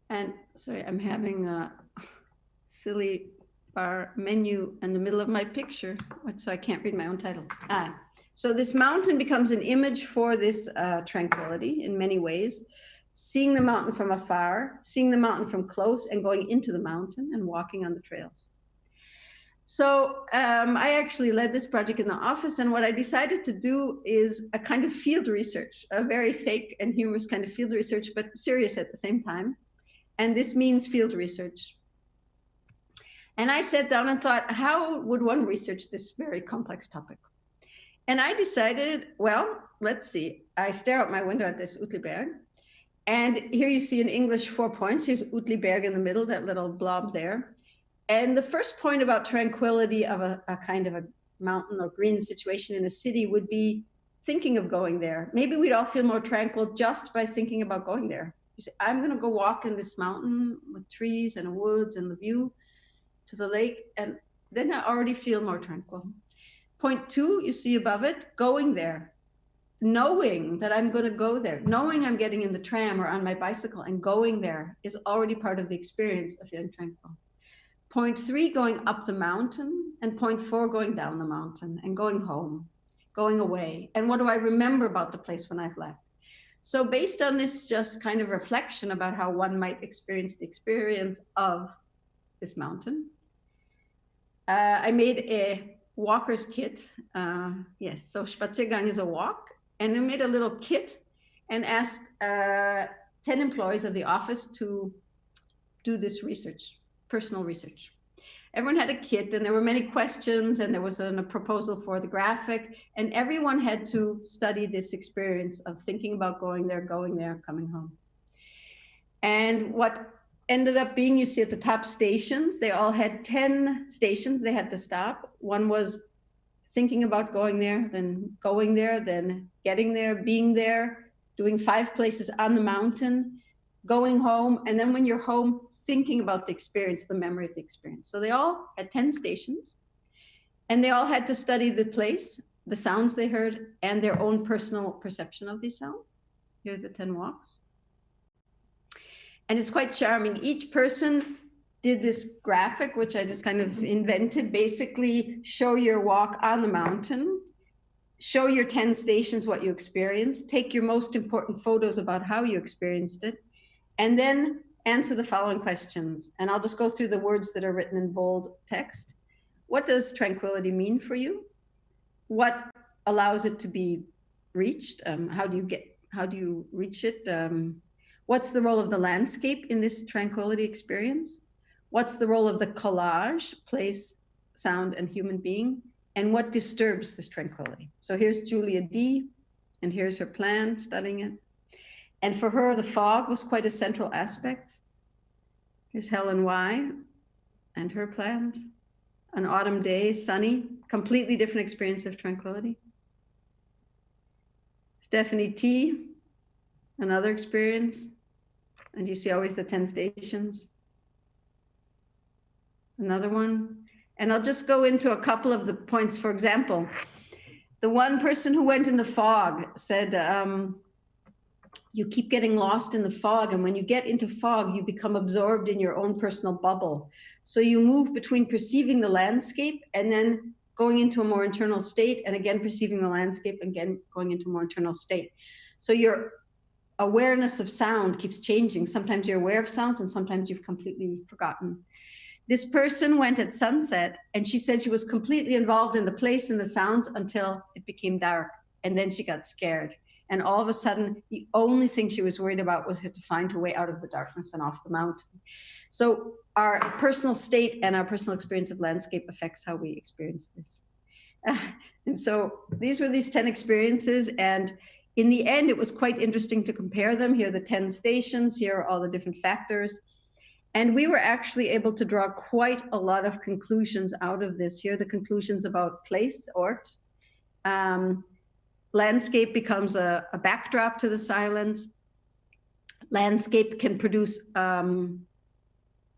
And sorry, I'm having a silly bar menu in the middle of my picture, so I can't read my own title. So this mountain becomes an image for this tranquility in many ways. Seeing the mountain from afar, seeing the mountain from close, and going into the mountain and walking on the trails. So I actually led this project in the office, and what I decided to do is a kind of field research, a very fake and humorous kind of field research, but serious at the same time. And this means field research. And I sat down and thought, how would one research this very complex topic? And I decided, well, let's see. I stare out my window at this Uetliberg. And here you see in English 4 points. Here's Uetliberg in the middle, that little blob there. And the first point about tranquility of a kind of a mountain or green situation in a city would be thinking of going there. Maybe we'd all feel more tranquil just by thinking about going there. You say, I'm going to go walk in this mountain with trees and woods and the view to the lake, and then I already feel more tranquil. Point 2, you see above it, going there. Knowing that I'm going to go there, knowing I'm getting in the tram or on my bicycle and going there is already part of the experience of feeling tranquil. Point 3, going up the mountain, and point 4, going down the mountain and going home, going away. And what do I remember about the place when I've left? So based on this just kind of reflection about how one might experience the experience of this mountain, I made a walker's kit. Yes, so Spaziergang is a walk. And I made a little kit and asked 10 employees of the office to do this research, personal research. Everyone had a kit, and there were many questions, and there was a proposal for the graphic, and everyone had to study this experience of thinking about going there, coming home. And what ended up being, you see at the top, stations. They all had 10 stations they had to stop. One was thinking about going there, then getting there, being there, doing 5 places on the mountain, going home, and then when you're home, thinking about the experience, the memory of the experience. So they all had 10 stations, and they all had to study the place, the sounds they heard, and their own personal perception of these sounds. Here are the 10 walks. And it's quite charming. Each person did this graphic, which I just kind of invented, basically show your walk on the mountain, show your 10 stations, what you experienced, take your most important photos about how you experienced it, and then answer the following questions. And I'll just go through the words that are written in bold text. What does tranquility mean for you? What allows it to be reached? How how do you reach it? What's the role of the landscape in this tranquility experience? What's the role of the collage, place, sound, and human being? And what disturbs this tranquility? So here's Julia D, and here's her plan, studying it. And for her, the fog was quite a central aspect. Here's Helen Y and her plans. An autumn day, sunny, completely different experience of tranquility. Stephanie T, another experience. And you see always the 10 stations. Another one. And I'll just go into a couple of the points. For example, the one person who went in the fog said, you keep getting lost in the fog. And when you get into fog, you become absorbed in your own personal bubble. So you move between perceiving the landscape and then going into a more internal state, and again, perceiving the landscape, again, going into a more internal state. So your awareness of sound keeps changing. Sometimes you're aware of sounds and sometimes you've completely forgotten. This person went at sunset and she said she was completely involved in the place and the sounds until it became dark. And then she got scared. And all of a sudden, the only thing she was worried about was to find her way out of the darkness and off the mountain. So our personal state and our personal experience of landscape affects how we experience this. And so these were these 10 experiences. And in the end, it was quite interesting to compare them. Here are the 10 stations. Here are all the different factors. And we were actually able to draw quite a lot of conclusions out of this. Here are the conclusions about place, ort. Landscape becomes a backdrop to the silence. Landscape can produce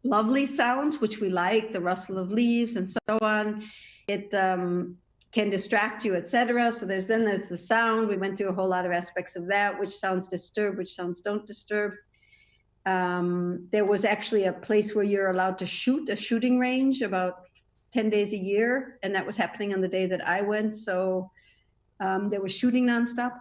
lovely sounds, which we like, the rustle of leaves and so on. It can distract you, etc. So there's the sound. We went through a whole lot of aspects of that, which sounds disturb, which sounds don't disturb. There was actually a place where you're allowed to shoot, a shooting range, about 10 days a year. And that was happening on the day that I went. So there was shooting nonstop.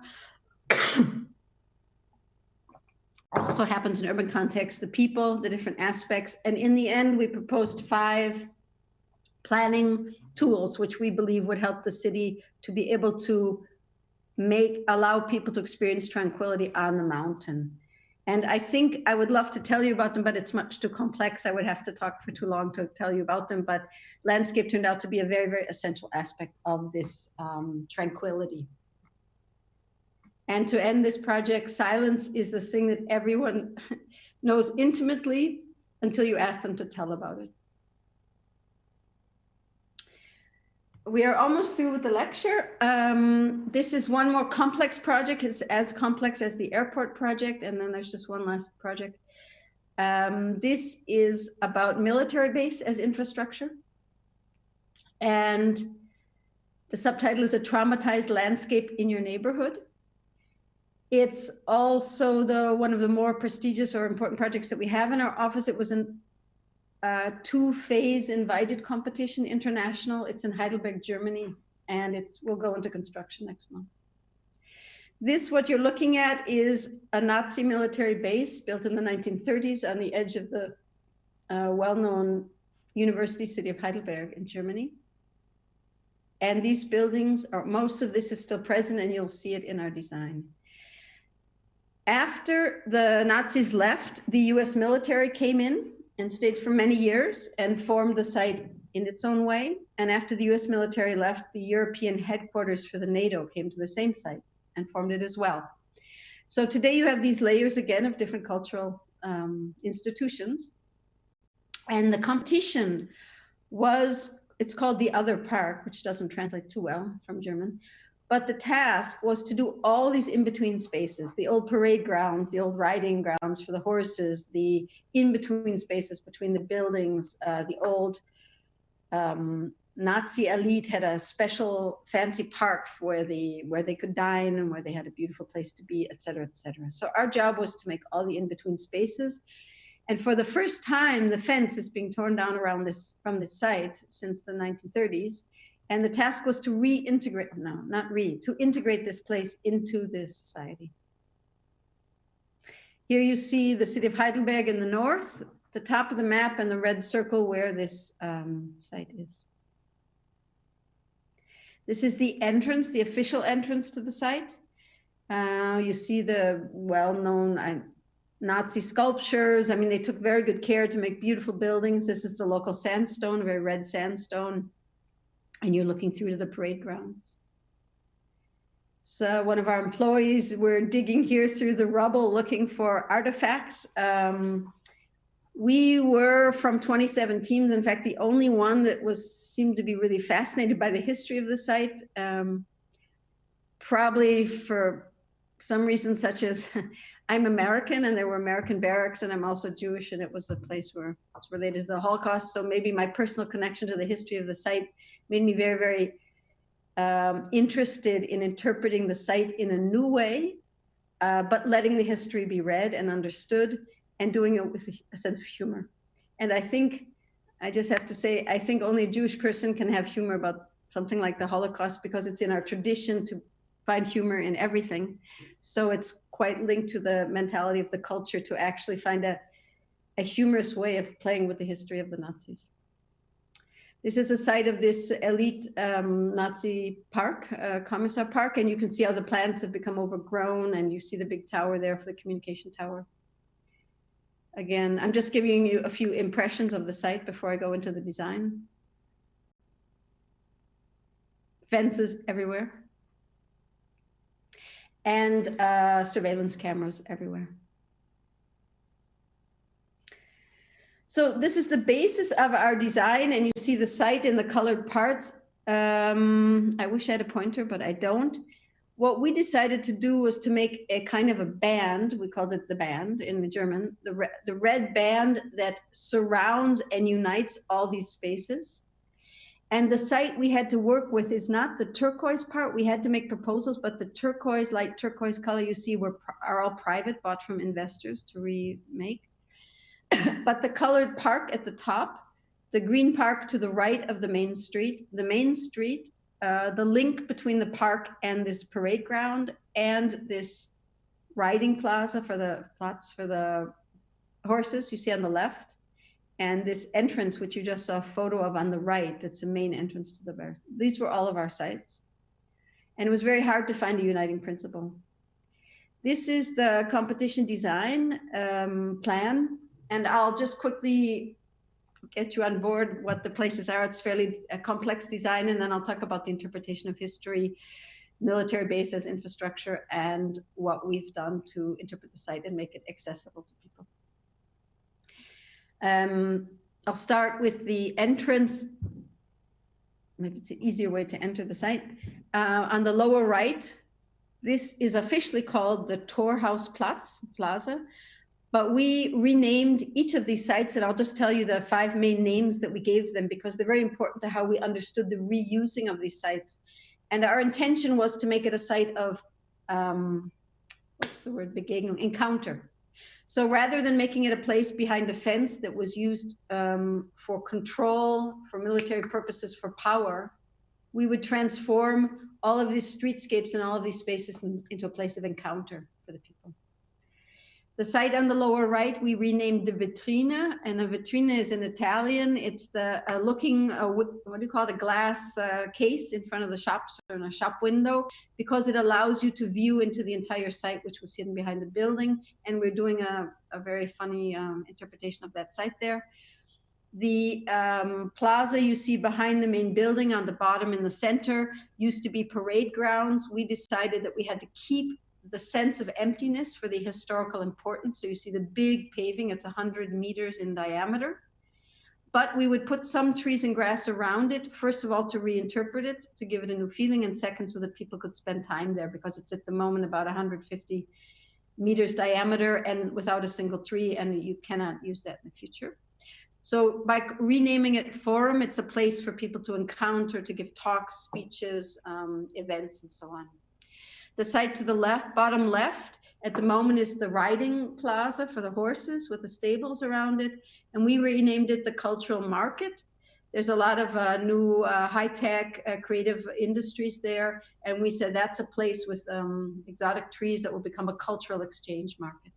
Also happens in urban context, the people, the different aspects. And in the end, we proposed 5 planning tools, which we believe would help the city to be able to allow people to experience tranquility on the mountain. And I think I would love to tell you about them, but it's much too complex. I would have to talk for too long to tell you about them. But landscape turned out to be a very, very essential aspect of this tranquility. And to end this project, silence is the thing that everyone knows intimately until you ask them to tell about it. We are almost through with the lecture. This is one more complex project. It's as complex as the airport project. And then there's just one last project. This is about military base as infrastructure. And the subtitle is A Traumatized Landscape in Your Neighborhood. It's also one of the more prestigious or important projects that we have in our office. It was a 2-phase invited competition, international. It's in Heidelberg, Germany, and will go into construction next month. What you're looking at is a Nazi military base built in the 1930s on the edge of the well-known university city of Heidelberg in Germany. And these buildings, most of this is still present, and you'll see it in our design. After the Nazis left, the US military came in and stayed for many years and formed the site in its own way. And after the US military left, the European headquarters for the NATO came to the same site and formed it as well. So today you have these layers again of different cultural institutions. And the competition it's called The Other Park, which doesn't translate too well from German. But the task was to do all these in-between spaces, the old parade grounds, the old riding grounds for the horses, the in-between spaces between the buildings, the old Nazi elite had a special fancy park where they could dine and where they had a beautiful place to be, et cetera, et cetera. So our job was to make all the in-between spaces. And for the first time, the fence is being torn down from this site since the 1930s. And the task was to to integrate this place into the society. Here you see the city of Heidelberg in the north, the top of the map and the red circle where this site is. This is the entrance, the official entrance to the site. You see the well-known Nazi sculptures. I mean, they took very good care to make beautiful buildings. This is the local sandstone, very red sandstone. And you're looking through to the parade grounds. So one of our employees, we're digging here through the rubble looking for artifacts. We were from 27 teams, in fact, the only one that seemed to be really fascinated by the history of the site. Probably for some reason such as I'm American and there were American barracks, and I'm also Jewish, and it was a place where it's related to the Holocaust. So maybe my personal connection to the history of the site made me very, very interested in interpreting the site in a new way, but letting the history be read and understood, and doing it with a sense of humor. And I think, I just have to say, I think only a Jewish person can have humor about something like the Holocaust, because it's in our tradition to find humor in everything. So it's quite linked to the mentality of the culture to actually find a humorous way of playing with the history of the Nazis. This is a site of this elite Nazi park, Commissar Park, and you can see how the plants have become overgrown, and you see the big tower there for the communication tower. Again, I'm just giving you a few impressions of the site before I go into the design. Fences everywhere. And surveillance cameras everywhere. So this is the basis of our design, and you see the site in the colored parts. I wish I had a pointer, but I don't. What we decided to do was to make a kind of a band. We called it the band in the German, the red band that surrounds and unites all these spaces. And the site we had to work with is not the turquoise part. We had to make proposals, but the turquoise, light turquoise color you see are all private, bought from investors to remake. But the colored park at the top, the green park to the right of the main street, the link between the park and this parade ground and this riding plaza for the horses you see on the left, and this entrance, which you just saw a photo of on the right, that's the main entrance to the barracks. These were all of our sites. And it was very hard to find a uniting principle. This is the competition design plan, and I'll just quickly get you on board what the places are. It's fairly a complex design, and then I'll talk about the interpretation of history, military bases, infrastructure, and what we've done to interpret the site and make it accessible to people. I'll start with the entrance. Maybe it's an easier way to enter the site. On the lower right, this is officially called the Torhaus Plaza, but we renamed each of these sites, and I'll just tell you the 5 main names that we gave them, because they're very important to how we understood the reusing of these sites. And our intention was to make it a site of, what's the word, Begegnung, encounter. So rather than making it a place behind a fence that was used for control, for military purposes, for power, we would transform all of these streetscapes and all of these spaces into a place of encounter for the people. The site on the lower right, we renamed the Vitrine, and a Vitrine is in Italian. It's the looking, what do you call it, a glass case in front of the shops or in a shop window, because it allows you to view into the entire site, which was hidden behind the building. And we're doing a very funny interpretation of that site there. The plaza you see behind the main building on the bottom in the center used to be parade grounds. We decided that we had to keep the sense of emptiness for the historical importance. So you see the big paving, it's 100 meters in diameter. But we would put some trees and grass around it, first of all, to reinterpret it, to give it a new feeling, and second, so that people could spend time there, because it's at the moment about 150 meters diameter and without a single tree, and you cannot use that in the future. So by renaming it Forum, it's a place for people to encounter, to give talks, speeches, events, and so on. The site to the left, bottom left, at the moment is the riding plaza for the horses with the stables around it. And we renamed it the Cultural Market. There's a lot of new high-tech creative industries there. And we said that's a place with exotic trees that will become a cultural exchange market.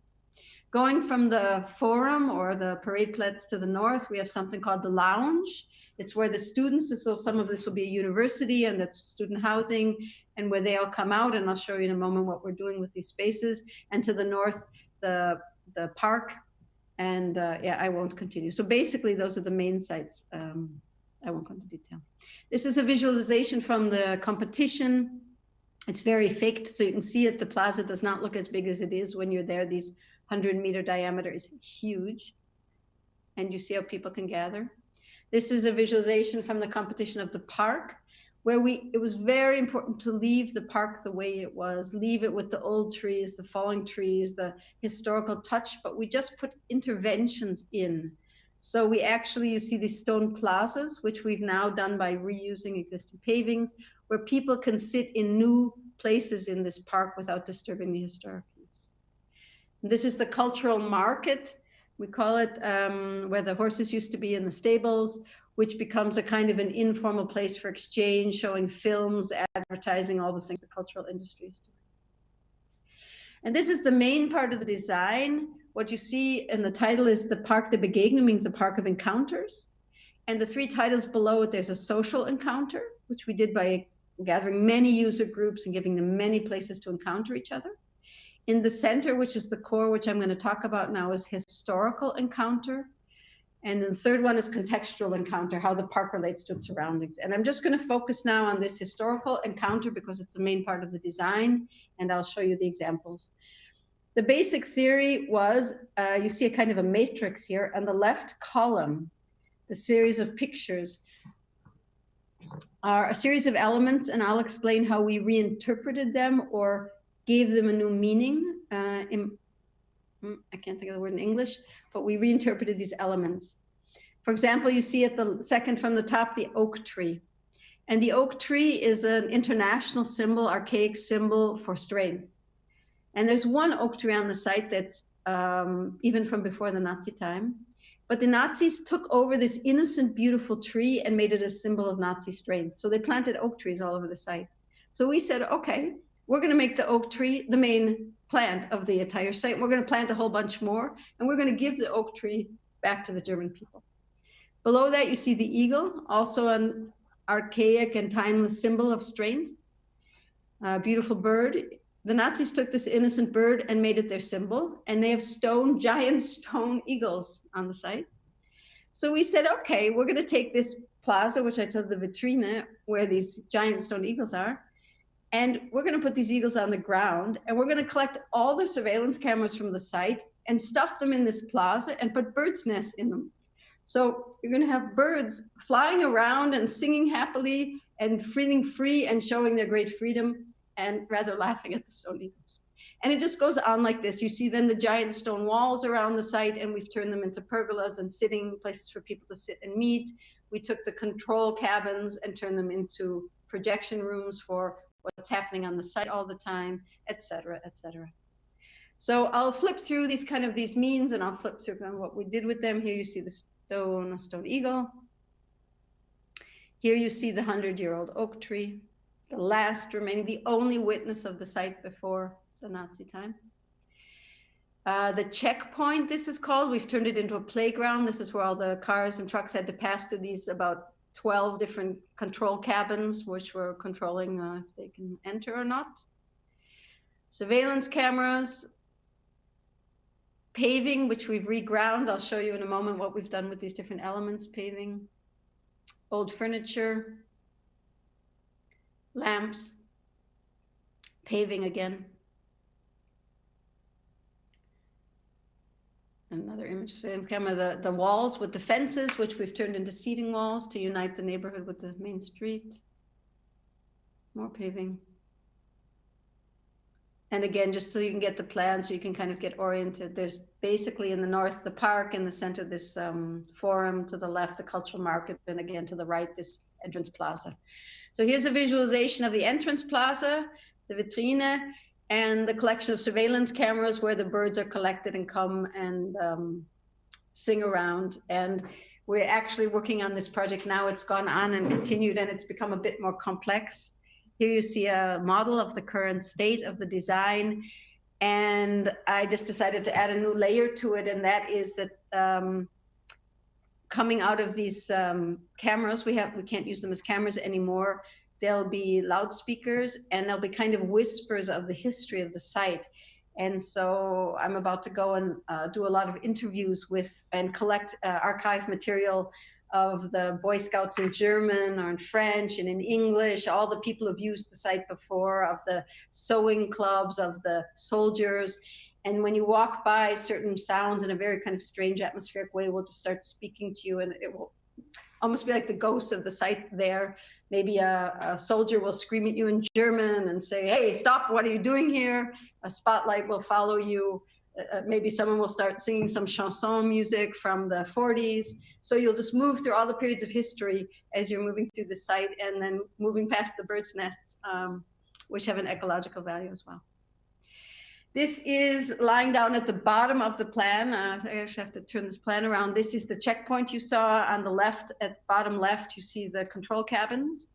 Going from the forum or the parade plats to the north, we have something called the lounge. It's where the students, so some of this will be a university and that's student housing, and where they all come out, and I'll show you in a moment what we're doing with these spaces. And to the north, the park, and yeah, I won't continue. So basically those are the main sites. I won't go into detail. This is a visualization from the competition. It's very faked, so you can see it. The plaza does not look as big as it is when you're there. These 100-meter diameter is huge, and you see how people can gather. This is a visualization from the competition of the park, where it was very important to leave the park the way it was, leave it with the old trees, the falling trees, the historical touch, but we just put interventions in. So we actually, you see these stone plazas, which we've now done by reusing existing pavings, where people can sit in new places in this park without disturbing the historic use. This is the cultural market, we call it, where the horses used to be in the stables, which becomes a kind of an informal place for exchange, showing films, advertising, all the things the cultural industry is doing. And this is the main part of the design. What you see in the title is the Park de Begegnung, means the Park of Encounters. And the three titles below it, there's a social encounter, which we did by gathering many user groups and giving them many places to encounter each other. In the center, which is the core, which I'm going to talk about now, is historical encounter. And the third one is contextual encounter, how the park relates to its surroundings. And I'm just going to focus now on this historical encounter because it's the main part of the design, and I'll show you the examples. The basic theory was, you see a kind of a matrix here. On the left column, the series of pictures are a series of elements, and I'll explain how we reinterpreted them or gave them a new meaning. I can't think of the word in English, but we reinterpreted these elements. For example, you see at the second from the top, the oak tree. And the oak tree is an international symbol, archaic symbol for strength. And there's one oak tree on the site that's even from before the Nazi time. But the Nazis took over this innocent, beautiful tree and made it a symbol of Nazi strength. So they planted oak trees all over the site. So we said, okay, we're going to make the oak tree the main plant of the entire site. We're going to plant a whole bunch more, and we're going to give the oak tree back to the German people. Below that, you see the eagle, also an archaic and timeless symbol of strength. A beautiful bird. The Nazis took this innocent bird and made it their symbol, and they have giant stone eagles on the site. So we said, okay, we're going to take this plaza, which I told the vitrine, where these giant stone eagles are, and we're going to put these eagles on the ground, and we're going to collect all the surveillance cameras from the site and stuff them in this plaza and put birds' nests in them. So you're going to have birds flying around and singing happily and feeling free and showing their great freedom and rather laughing at the stone eagles. And it just goes on like this. You see then the giant stone walls around the site, and we've turned them into pergolas and sitting places for people to sit and meet. We took the control cabins and turned them into projection rooms for what's happening on the site all the time, et cetera, et cetera. So I'll flip through these means, and I'll flip through what we did with them. Here you see the stone eagle. Here you see the 100-year-old oak tree, the last remaining, the only witness of the site before the Nazi time. The checkpoint, this is called, we've turned it into a playground. This is where all the cars and trucks had to pass through these about 12 different control cabins, which were controlling if they can enter or not. Surveillance cameras, paving, which we've reground. I'll show you in a moment what we've done with these different elements, paving, old furniture, lamps, paving again. Another image, camera, the walls with the fences, which we've turned into seating walls to unite the neighborhood with the main street. More paving. And again, just so you can get the plan, so you can kind of get oriented. There's basically in the north, the park, in the center, this forum, to the left, the cultural market, and again, to the right, this entrance plaza. So here's a visualization of the entrance plaza, the vitrine, and the collection of surveillance cameras where the birds are collected and come and sing around. And we're actually working on this project now. It's gone on and continued, and it's become a bit more complex. Here you see a model of the current state of the design. And I just decided to add a new layer to it, and that is that coming out of these cameras, we can't use them as cameras anymore. There'll be loudspeakers, and there'll be kind of whispers of the history of the site. And so I'm about to go and do a lot of interviews with and collect archive material of the Boy Scouts in German or in French and in English, all the people who've used the site before, of the sewing clubs, of the soldiers. And when you walk by, certain sounds in a very kind of strange atmospheric way will just start speaking to you, and it will almost be like the ghosts of the site there. Maybe a soldier will scream at you in German and say, "Hey, stop, what are you doing here?" A spotlight will follow you. Maybe someone will start singing some chanson music from the 40s. So you'll just move through all the periods of history as you're moving through the site, and then moving past the birds' nests, which have an ecological value as well. This is lying down at the bottom of the plan. I actually have to turn this plan around. This is the checkpoint you saw on the left. At bottom left, you see the control cabins.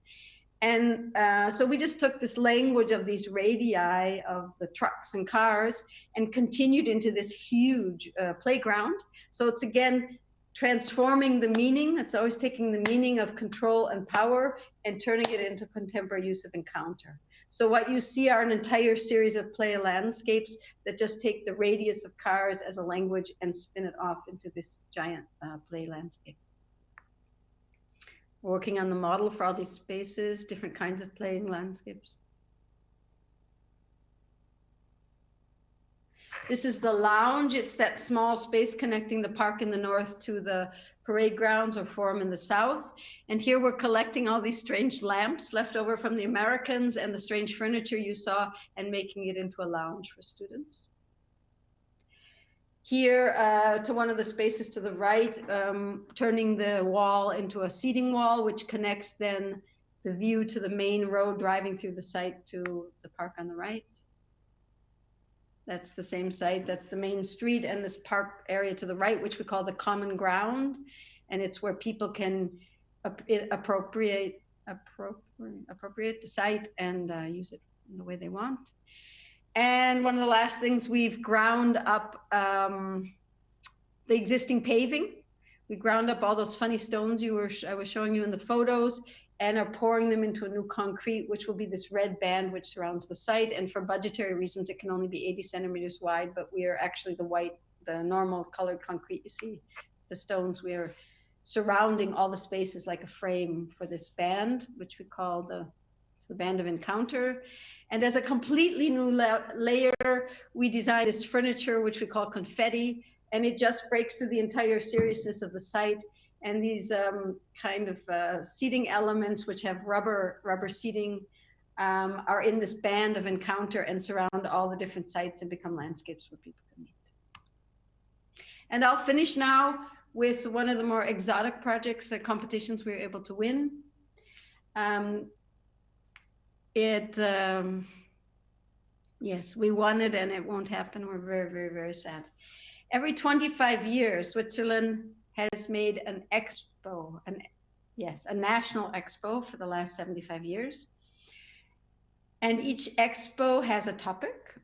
And so we just took this language of these radii of the trucks and cars and continued into this huge playground. So it's again transforming the meaning. It's always taking the meaning of control and power and turning it into contemporary use of encounter. So what you see are an entire series of play landscapes that just take the radius of cars as a language and spin it off into this giant play landscape. Working on the model for all these spaces, different kinds of playing landscapes. This is the lounge. It's that small space connecting the park in the north to the parade grounds or forum in the south. And here we're collecting all these strange lamps left over from the Americans and the strange furniture you saw and making it into a lounge for students. Here to one of the spaces to the right, turning the wall into a seating wall, which connects then the view to the main road driving through the site to the park on the right. That's the same site, that's the main street, and this park area to the right, which we call the common ground. And it's where people can appropriate the site and use it in the way they want. And one of the last things, we've ground up the existing paving. We ground up all those funny stones I was showing you in the photos, and are pouring them into a new concrete, which will be this red band which surrounds the site. And for budgetary reasons, it can only be 80 centimeters wide, but we are actually the normal colored concrete you see, the stones, we are surrounding all the spaces like a frame for this band, which we call the band of encounter. And as a completely new layer, we designed this furniture, which we call confetti, and it just breaks through the entire seriousness of the site. And these kind of seating elements, which have rubber seating, are in this band of encounter and surround all the different sites and become landscapes where people can meet. And I'll finish now with one of the more exotic projects, competitions we were able to win. Yes, we won it, and it won't happen. We're very, very, very sad. Every 25 years, Switzerland has made an expo, a national expo for the last 75 years. And each expo has a topic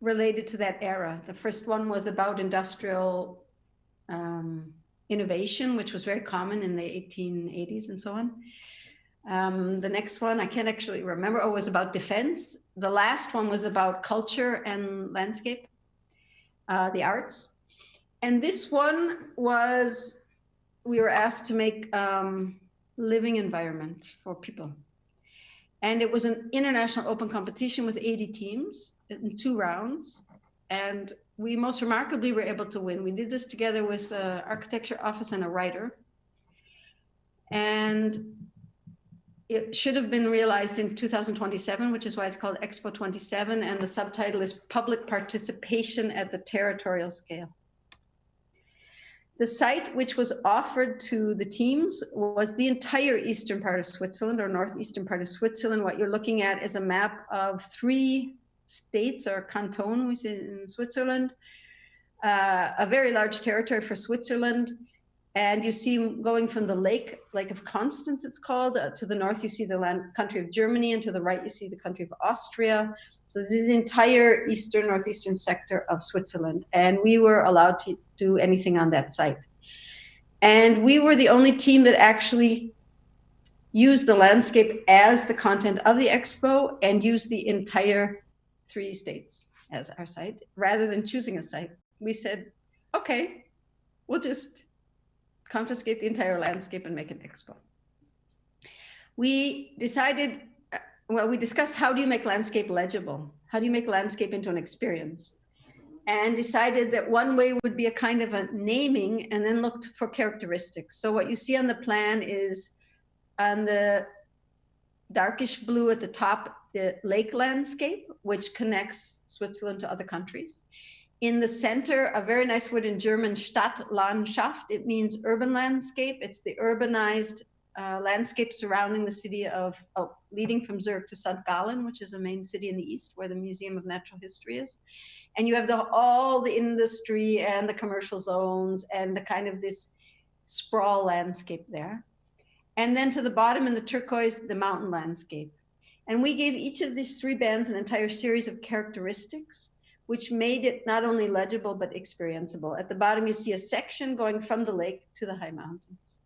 related to that era. The first one was about industrial innovation, which was very common in the 1880s and so on. The next one, I can't actually remember, was about defense. The last one was about culture and landscape, the arts. And this one was, we were asked to make living environment for people. And it was an international open competition with 80 teams in 2 rounds. And we most remarkably were able to win. We did this together with an architecture office and a writer. And it should have been realized in 2027, which is why it's called Expo 27. And the subtitle is Public Participation at the Territorial Scale. The site which was offered to the teams was the entire eastern part of Switzerland, or northeastern part of Switzerland. What you're looking at is a map of 3 states or cantons in Switzerland, a very large territory for Switzerland. And you see going from the Lake of Constance, it's called, to the north, you see the country of Germany, and to the right, you see the country of Austria. So this is the entire northeastern sector of Switzerland. And we were allowed to do anything on that site. And we were the only team that actually used the landscape as the content of the expo and used the entire 3 states as our site, rather than choosing a site. We said, okay, we'll just confiscate the entire landscape and make an expo. We decided, we discussed, how do you make landscape legible? How do you make landscape into an experience? And decided that one way would be a kind of a naming, and then looked for characteristics. So what you see on the plan is, on the darkish blue at the top, the lake landscape, which connects Switzerland to other countries. In the center, a very nice word in German, Stadtlandschaft. It means urban landscape. It's the urbanized landscape surrounding the city of, leading from Zurich to St. Gallen, which is a main city in the east where the Museum of Natural History is. And you have all the industry and the commercial zones and the kind of this sprawl landscape there. And then to the bottom in the turquoise, the mountain landscape. And we gave each of these 3 bands an entire series of characteristics, which made it not only legible, but experienceable. At the bottom, you see a section going from the lake to the high mountains.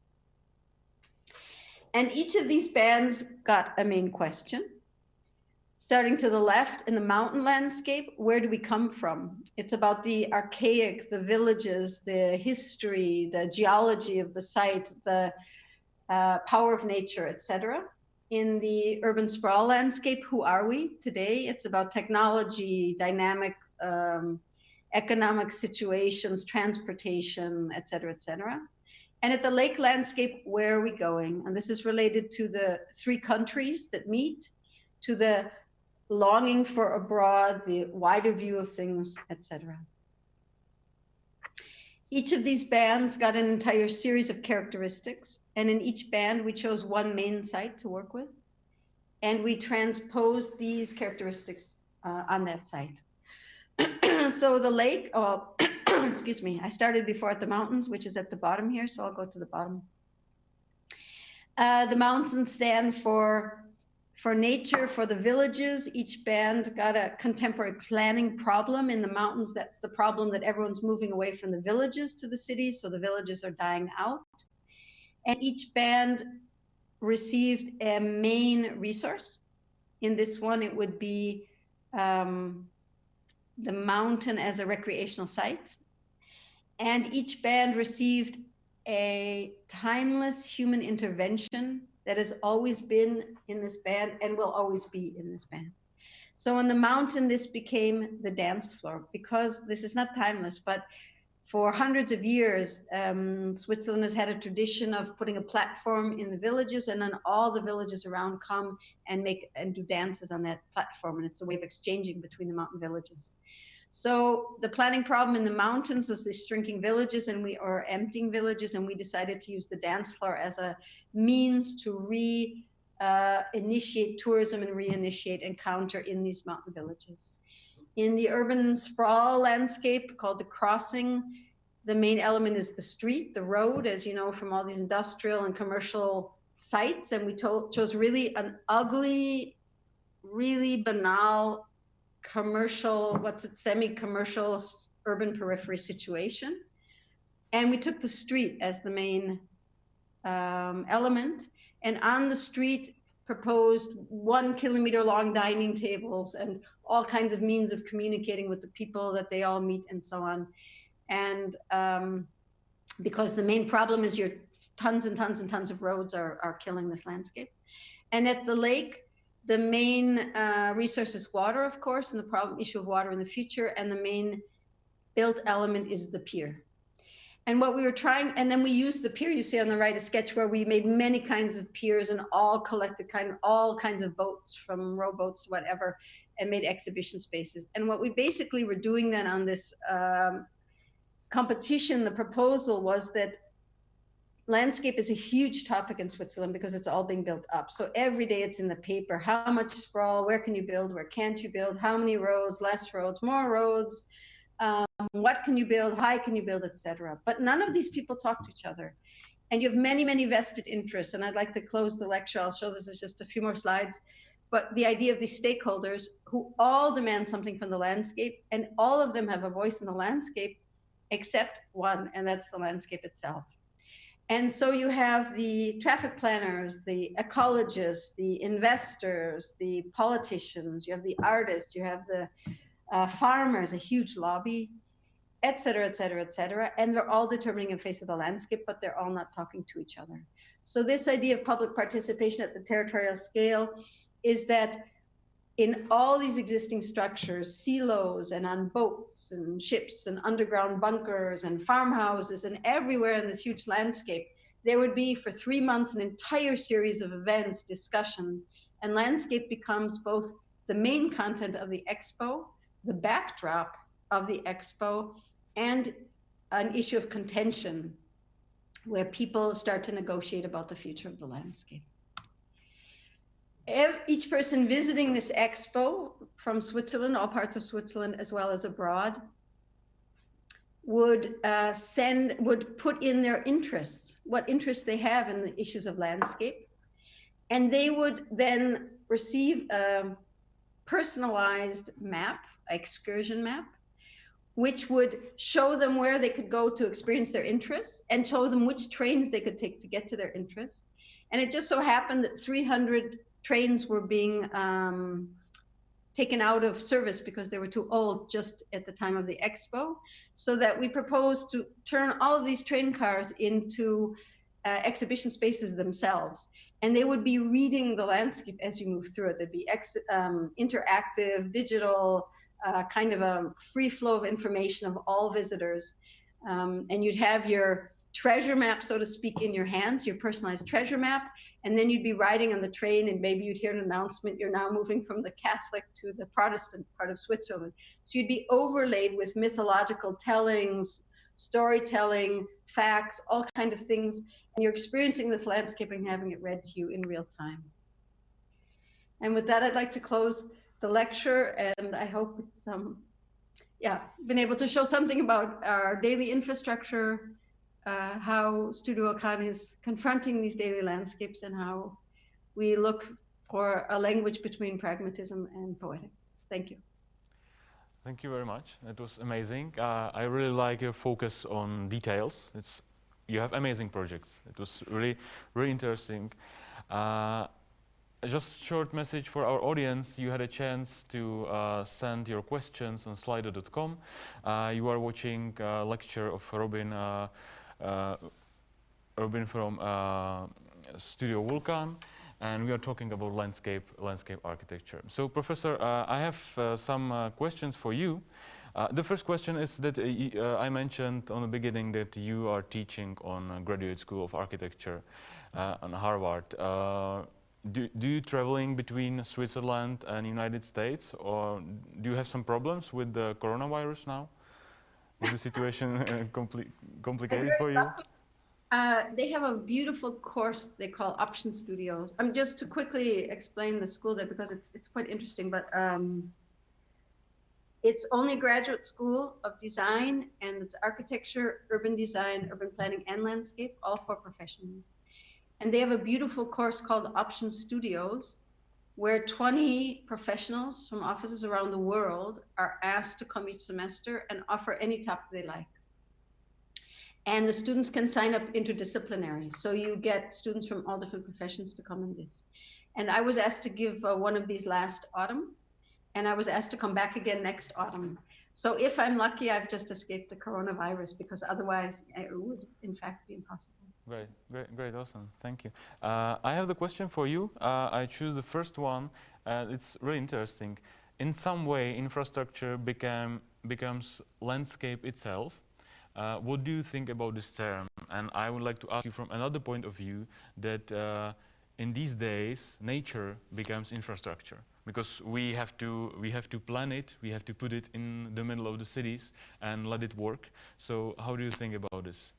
And each of these bands got a main question. Starting to the left in the mountain landscape, where do we come from? It's about the archaic, the villages, the history, the geology of the site, the power of nature, etc. In the urban sprawl landscape, who are we today? It's about technology, dynamic economic situations, transportation, etc., etc. And at the lake landscape, where are we going? And this is related to the 3 countries that meet, to the longing for abroad, the wider view of things, etc. Each of these bands got an entire series of characteristics, and in each band we chose one main site to work with, and we transposed these characteristics on that site. So the lake, excuse me, I started before at the mountains, which is at the bottom here, so I'll go to the bottom. The mountains stand for nature, for the villages. Each band got a contemporary planning problem. In the mountains, that's the problem that everyone's moving away from the villages to the cities, so the villages are dying out. And each band received a main resource. In this one, it would be the mountain as a recreational site. And each band received a timeless human intervention that has always been in this band and will always be in this band. So on the mountain, this became the dance floor, because this is not timeless, but for hundreds of years, Switzerland has had a tradition of putting a platform in the villages, and then all the villages around come and do dances on that platform. And it's a way of exchanging between the mountain villages. So the planning problem in the mountains was these shrinking villages or emptying villages, and we decided to use the dance floor as a means to initiate tourism and reinitiate encounter in these mountain villages. In the urban sprawl landscape called the crossing, the main element is the street, the road, as you know, from all these industrial and commercial sites. And we chose really an ugly, really banal commercial, semi-commercial urban periphery situation. And we took the street as the main element. And on the street, proposed 1 kilometer long dining tables and all kinds of means of communicating with the people that they all meet and so on. And because the main problem is your tons and tons and tons of roads are killing this landscape. And at the lake, the main resource is water, of course, and the issue of water in the future. And the main built element is the pier. And what we were trying, and then we used the pier, you see on the right, a sketch where we made many kinds of piers and all collected all kinds of boats, from rowboats to whatever, and made exhibition spaces. And what we basically were doing then on this competition, the proposal was that landscape is a huge topic in Switzerland because it's all being built up. So every day it's in the paper. How much sprawl, where can you build, where can't you build, how many roads, less roads, more roads, what can you build, how can you build, etc. But none of these people talk to each other. And you have many, many vested interests. And I'd like to close the lecture. I'll show this as just a few more slides. But the idea of these stakeholders who all demand something from the landscape, and all of them have a voice in the landscape, except one, and that's the landscape itself. And so you have the traffic planners, the ecologists, the investors, the politicians, you have the artists, you have the farmers, a huge lobby, et cetera, et cetera, et cetera. And they're all determining the face of the landscape, but they're all not talking to each other. So this idea of public participation at the territorial scale is that in all these existing structures, silos and on boats and ships and underground bunkers and farmhouses and everywhere in this huge landscape, there would be for 3 months an entire series of events, discussions, and landscape becomes both the main content of the expo, the backdrop of the expo, and an issue of contention where people start to negotiate about the future of the landscape. Each person visiting this expo from Switzerland, all parts of Switzerland, as well as abroad, would put in their interests, what interests they have in the issues of landscape. And they would then receive a personalized map, excursion map, which would show them where they could go to experience their interests and show them which trains they could take to get to their interests. And it just so happened that 300 trains were being taken out of service because they were too old just at the time of the expo, so that we proposed to turn all of these train cars into exhibition spaces themselves. And they would be reading the landscape as you move through it. There'd be interactive, digital, kind of a free flow of information of all visitors. And you'd have your treasure map, so to speak, in your hands, your personalized treasure map, and then you'd be riding on the train and maybe you'd hear an announcement, you're now moving from the Catholic to the Protestant part of Switzerland. So you'd be overlaid with mythological tellings, storytelling, facts, all kinds of things, and you're experiencing this landscape and having it read to you in real time. And with that, I'd like to close the lecture, and I hope it's been able to show something about our daily infrastructure, how Studio Vulkan is confronting these daily landscapes, and how we look for a language between pragmatism and poetics. Thank you. Thank you very much. That was amazing. I really like your focus on details. You have amazing projects. It was really, really interesting. Just short message for our audience. You had a chance to send your questions on slido.com. You are watching a lecture of Robin from Studio Vulkan, and we are talking about landscape architecture. So, Professor, I have some questions for you. The first question is that I mentioned on the beginning that you are teaching on Graduate School of Architecture on Harvard. Do you traveling between Switzerland and United States, or do you have some problems with the coronavirus now? Is the situation complicated for you? They have a beautiful course they call Option Studios. Just to quickly explain the school there, because it's quite interesting, but it's only a graduate school of design, and it's architecture, urban design, urban planning, and landscape, all for professionals. And they have a beautiful course called Option Studios, where 20 professionals from offices around the world are asked to come each semester and offer any topic they like. And the students can sign up interdisciplinary. So you get students from all different professions to come in this. And I was asked to give one of these last autumn, and I was asked to come back again next autumn. So if I'm lucky, I've just escaped the coronavirus, because otherwise it would in fact be impossible. Great, awesome, thank you. I have the question for you. I choose the first one. It's really interesting. In some way, infrastructure becomes landscape itself. What do you think about this term? And I would like to ask you from another point of view that in these days, nature becomes infrastructure, because we have to plan it, we have to put it in the middle of the cities and let it work. So how do you think about this?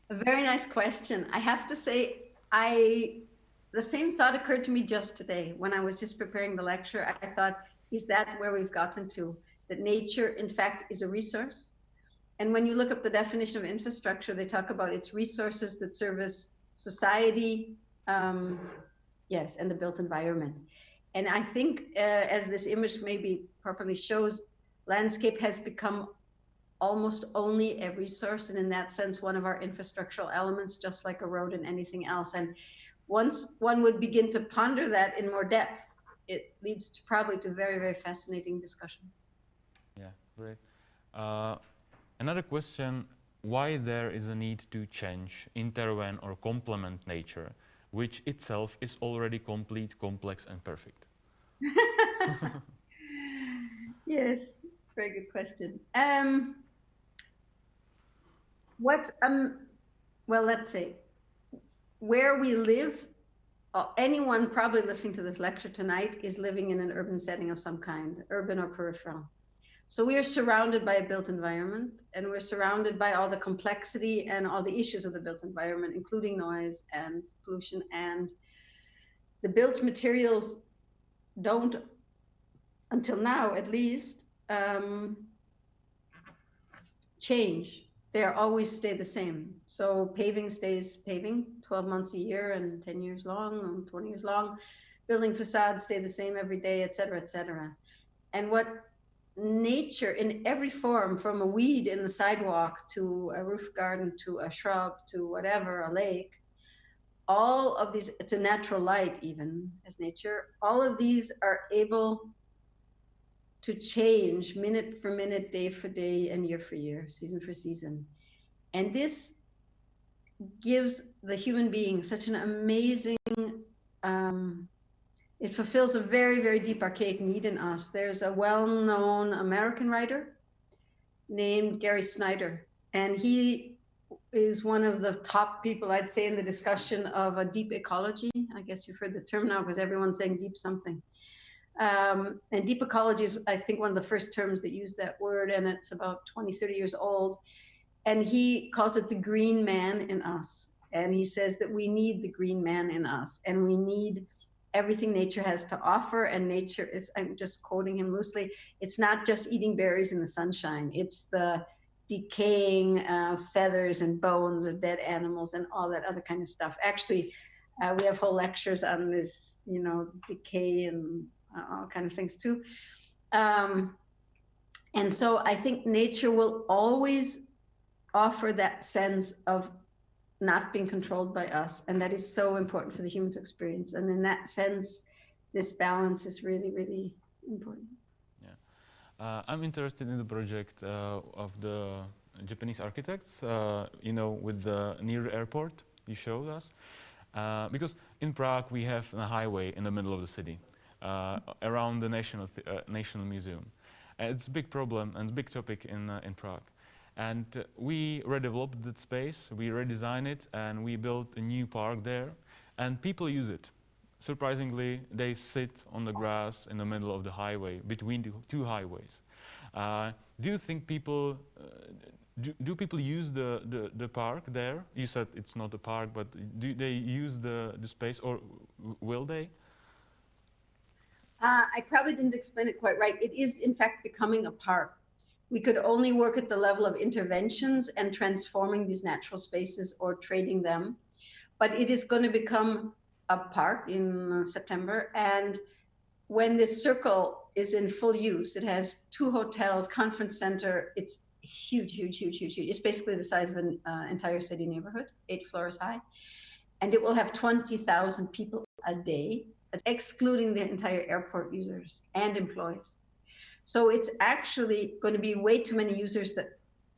A very nice question. I have to say, the same thought occurred to me just today when I was just preparing the lecture. I thought, is that where we've gotten to? that nature, in fact, is a resource. And when you look up the definition of infrastructure, they talk about its resources that service society, yes, and the built environment. And I think, as this image maybe properly shows, landscape has become almost only a resource, and in that sense, one of our infrastructural elements, just like a road and anything else. And once one would begin to ponder that in more depth, it leads to probably to very, very fascinating discussions. Yeah, great. Another question, why there is a need to change, intervene, or complement nature, which itself is already complete, complex, and perfect? Yes, very good question. Well, let's say, where we live, anyone probably listening to this lecture tonight is living in an urban setting of some kind, urban or peripheral. So we are surrounded by a built environment, and we're surrounded by all the complexity and all the issues of the built environment, including noise and pollution. And the built materials don't, until now at least, change. They always stay the same. So paving stays paving, 12 months a year and 10 years long and 20 years long. Building facades stay the same every day, et cetera, et cetera. And what nature in every form, from a weed in the sidewalk to a roof garden to a shrub to whatever, a lake, all of these, to natural light even as nature, all of these are able to change minute for minute, day for day, and year for year, season for season. And this gives the human being such an amazing, it fulfills a very, very deep archaic need in us. There's a well-known American writer named Gary Snyder, and he is one of the top people, I'd say, in the discussion of a deep ecology. I guess you've heard the term now because everyone's saying deep something. And deep ecology is, I think, one of the first terms that use that word, and it's about 20, 30 years old. And he calls it the green man in us. And he says that we need the green man in us, and we need everything nature has to offer. And nature is, I'm just quoting him loosely, it's not just eating berries in the sunshine, it's the decaying feathers and bones of dead animals and all that other kind of stuff. Actually, we have whole lectures on this, you know, decay and all kind of things too. And so I think nature will always offer that sense of not being controlled by us, and that is so important for the human to experience. And in that sense, this balance is really, really important. Yeah, I'm interested in the project of the Japanese architects, you know, with the near airport you showed us, because in Prague we have a highway in the middle of the city, around the National Museum. It's a big problem and big topic in Prague. And we redeveloped that space, we redesigned it, and we built a new park there, and people use it. Surprisingly, they sit on the grass in the middle of the highway, between the two highways. Do you think people, do people use the park there? You said it's not a park, but do they use the space, or will they? I probably didn't explain it quite right. It is, in fact, becoming a park. We could only work at the level of interventions and transforming these natural spaces or trading them. But it is going to become a park in September. And when this circle is in full use, it has 2 hotels, conference center. It's huge, huge, huge, huge, huge. It's basically the size of an entire city neighborhood, 8 floors high. And it will have 20,000 people a day. That's excluding the entire airport users and employees. So it's actually going to be way too many users that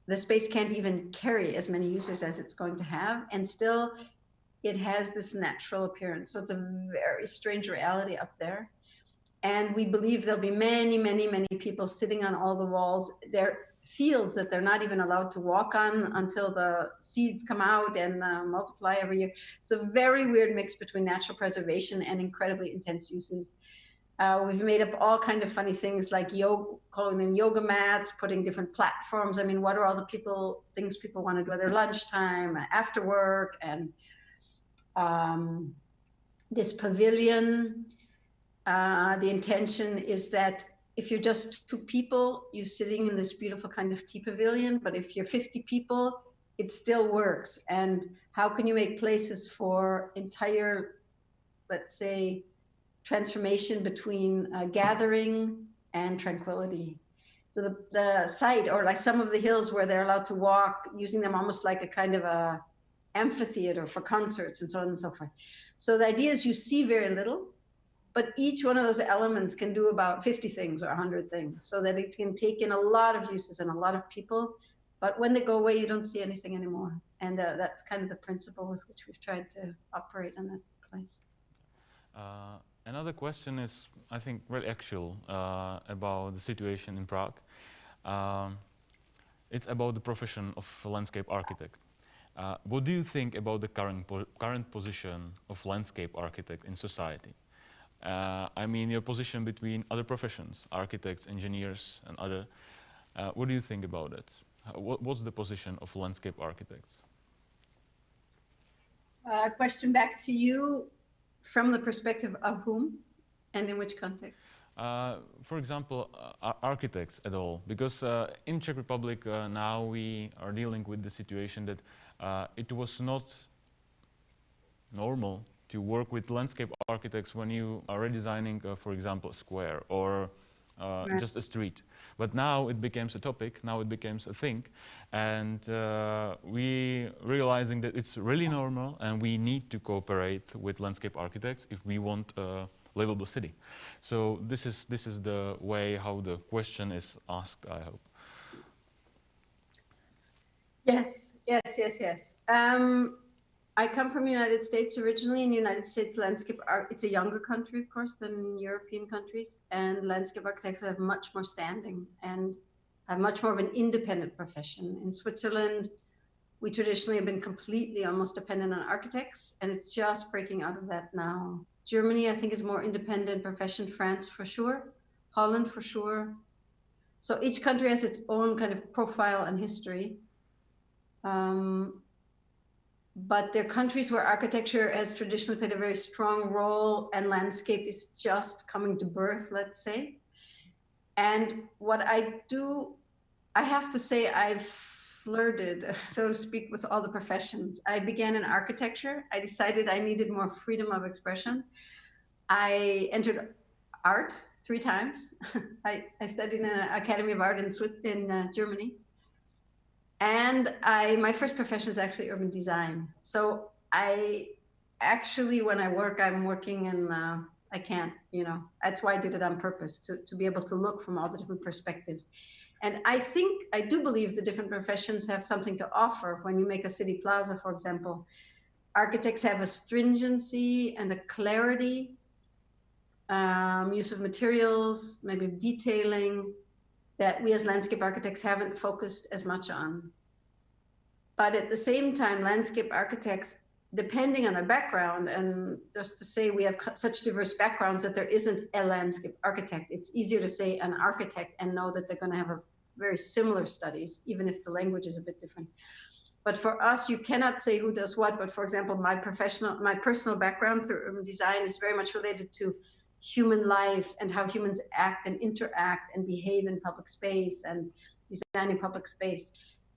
the space can't even carry as many users as it's going to have. And still, it has this natural appearance. So it's a very strange reality up there. And we believe there'll be many, many, many people sitting on all the walls. They're fields that they're not even allowed to walk on until the seeds come out and multiply every year. It's a very weird mix between natural preservation and incredibly intense uses. We've made up all kind of funny things like calling them yoga mats, putting different platforms. I mean, what are all the things people want to do at their lunchtime, after work, and this pavilion. The intention is that if you're just 2 people, you're sitting in this beautiful kind of tea pavilion, but if you're 50 people, it still works. And how can you make places for entire, let's say, transformation between gathering and tranquility? So the site, or like some of the hills where they're allowed to walk, using them almost like a kind of a amphitheater for concerts and so on and so forth. So the idea is you see very little, but each one of those elements can do about 50 things or 100 things, so that it can take in a lot of uses and a lot of people. But when they go away, you don't see anything anymore. And that's kind of the principle with which we've tried to operate on that place. Another question is, I think, really actual about the situation in Prague. It's about the profession of landscape architect. What do you think about the current position of landscape architect in society? I mean, your position between other professions, architects, engineers, and other. What do you think about it? What's the position of landscape architects? Question back to you, from the perspective of whom and in which context? For example, architects at all, because in Czech Republic now we are dealing with the situation that it was not normal to work with landscape architects when you are redesigning, for example, a square or Right. just a street. But now it becomes a topic, now it becomes a thing, and we realizing that it's really normal and we need to cooperate with landscape architects if we want a livable city. So this is the way how the question is asked, I hope. Yes. I come from the United States originally. In the United States, landscape art, it's a younger country, of course, than European countries. And landscape architects have much more standing and have much more of an independent profession. In Switzerland, we traditionally have been completely almost dependent on architects, and it's just breaking out of that now. Germany, I think, is more independent profession. France, for sure. Holland, for sure. So each country has its own kind of profile and history. But they're countries where architecture has traditionally played a very strong role and landscape is just coming to birth, let's say. And what I do, I have to say I've flirted, so to speak, with all the professions. I began in architecture. I decided I needed more freedom of expression. I entered art 3 times. I studied in an Academy of Art in Germany. And my first profession is actually urban design. So I actually, when I work, I'm working in, I can't, that's why I did it on purpose, to be able to look from all the different perspectives. And I do believe the different professions have something to offer. When you make a city plaza, for example, architects have a stringency and a clarity, use of materials, maybe detailing, that we as landscape architects haven't focused as much on. But at the same time, landscape architects, depending on their background, and just to say we have such diverse backgrounds that there isn't a landscape architect. It's easier to say an architect and know that they're going to have a very similar studies, even if the language is a bit different. But for us, you cannot say who does what. But for example, my personal background through urban design is very much related to human life and how humans act and interact and behave in public space and designing public space.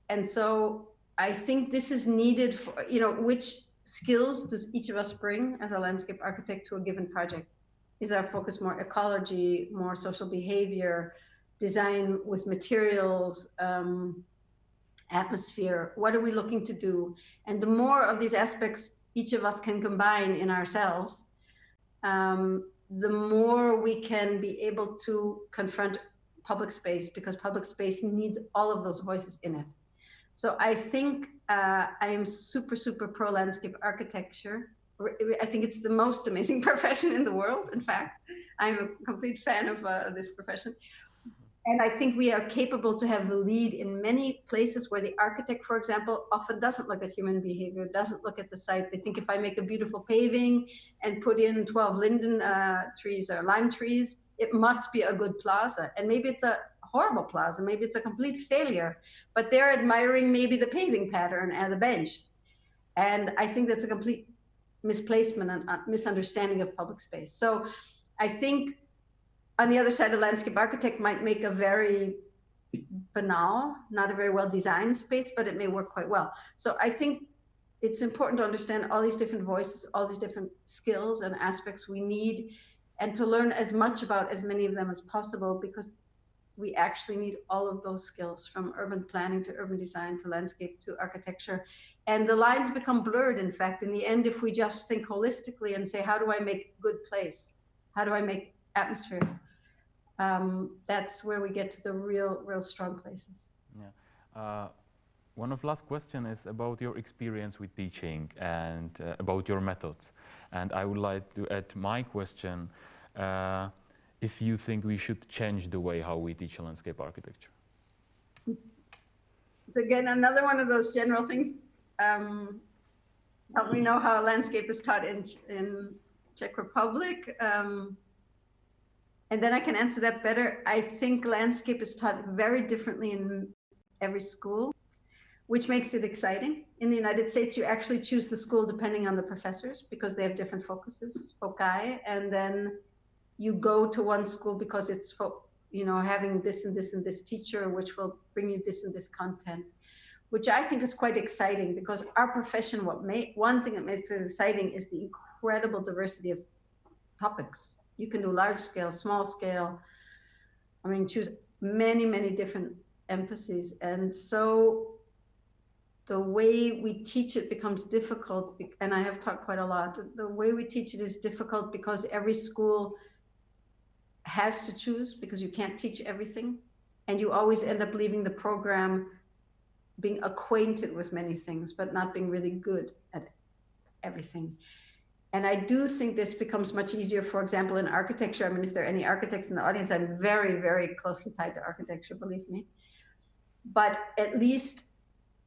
And so I think this is needed for, which skills does each of us bring as a landscape architect to a given project? Is our focus more ecology, more social behavior, design with materials, atmosphere? What are we looking to do? And the more of these aspects each of us can combine in ourselves, the more we can be able to confront public space, because public space needs all of those voices in it. So I think I am super, super pro landscape architecture. I think it's the most amazing profession in the world. In fact, I'm a complete fan of this profession. And I think we are capable to have the lead in many places where the architect, for example, often doesn't look at human behavior, doesn't look at the site. They think if I make a beautiful paving and put in 12 linden trees or lime trees, it must be a good plaza. And maybe it's a horrible plaza, maybe it's a complete failure, but they're admiring maybe the paving pattern and the bench. And I think that's a complete misplacement and misunderstanding of public space. So I think on the other side, a landscape architect might make a very banal, not a very well designed space, but it may work quite well. So I think it's important to understand all these different voices, all these different skills and aspects we need, and to learn as much about as many of them as possible, because we actually need all of those skills, from urban planning to urban design to landscape to architecture. And the lines become blurred, in fact, in the end, if we just think holistically and say, how do I make a good place? How do I make atmosphere? That's where we get to the real strong places. Yeah. One of the last question is about your experience with teaching and about your methods. And I would like to add my question, if you think we should change the way how we teach landscape architecture. It's again another one of those general things. Help me know how landscape is taught in Czech Republic. And then I can answer that better. I think landscape is taught very differently in every school, which makes it exciting. In the United States, you actually choose the school depending on the professors, because they have different foci, and then you go to one school because it's having this and this and this teacher, which will bring you this and this content, which I think is quite exciting, because our profession, one thing that makes it exciting is the incredible diversity of topics. You can do large scale, small scale. I mean, choose many different emphases. And so the way we teach it becomes difficult. And I have talked quite a lot. The way we teach it is difficult because every school has to choose, because you can't teach everything. And you always end up leaving the program being acquainted with many things, but not being really good at everything. And I do think this becomes much easier, for example, in architecture. I mean, if there are any architects in the audience, I'm very closely tied to architecture, believe me. But at least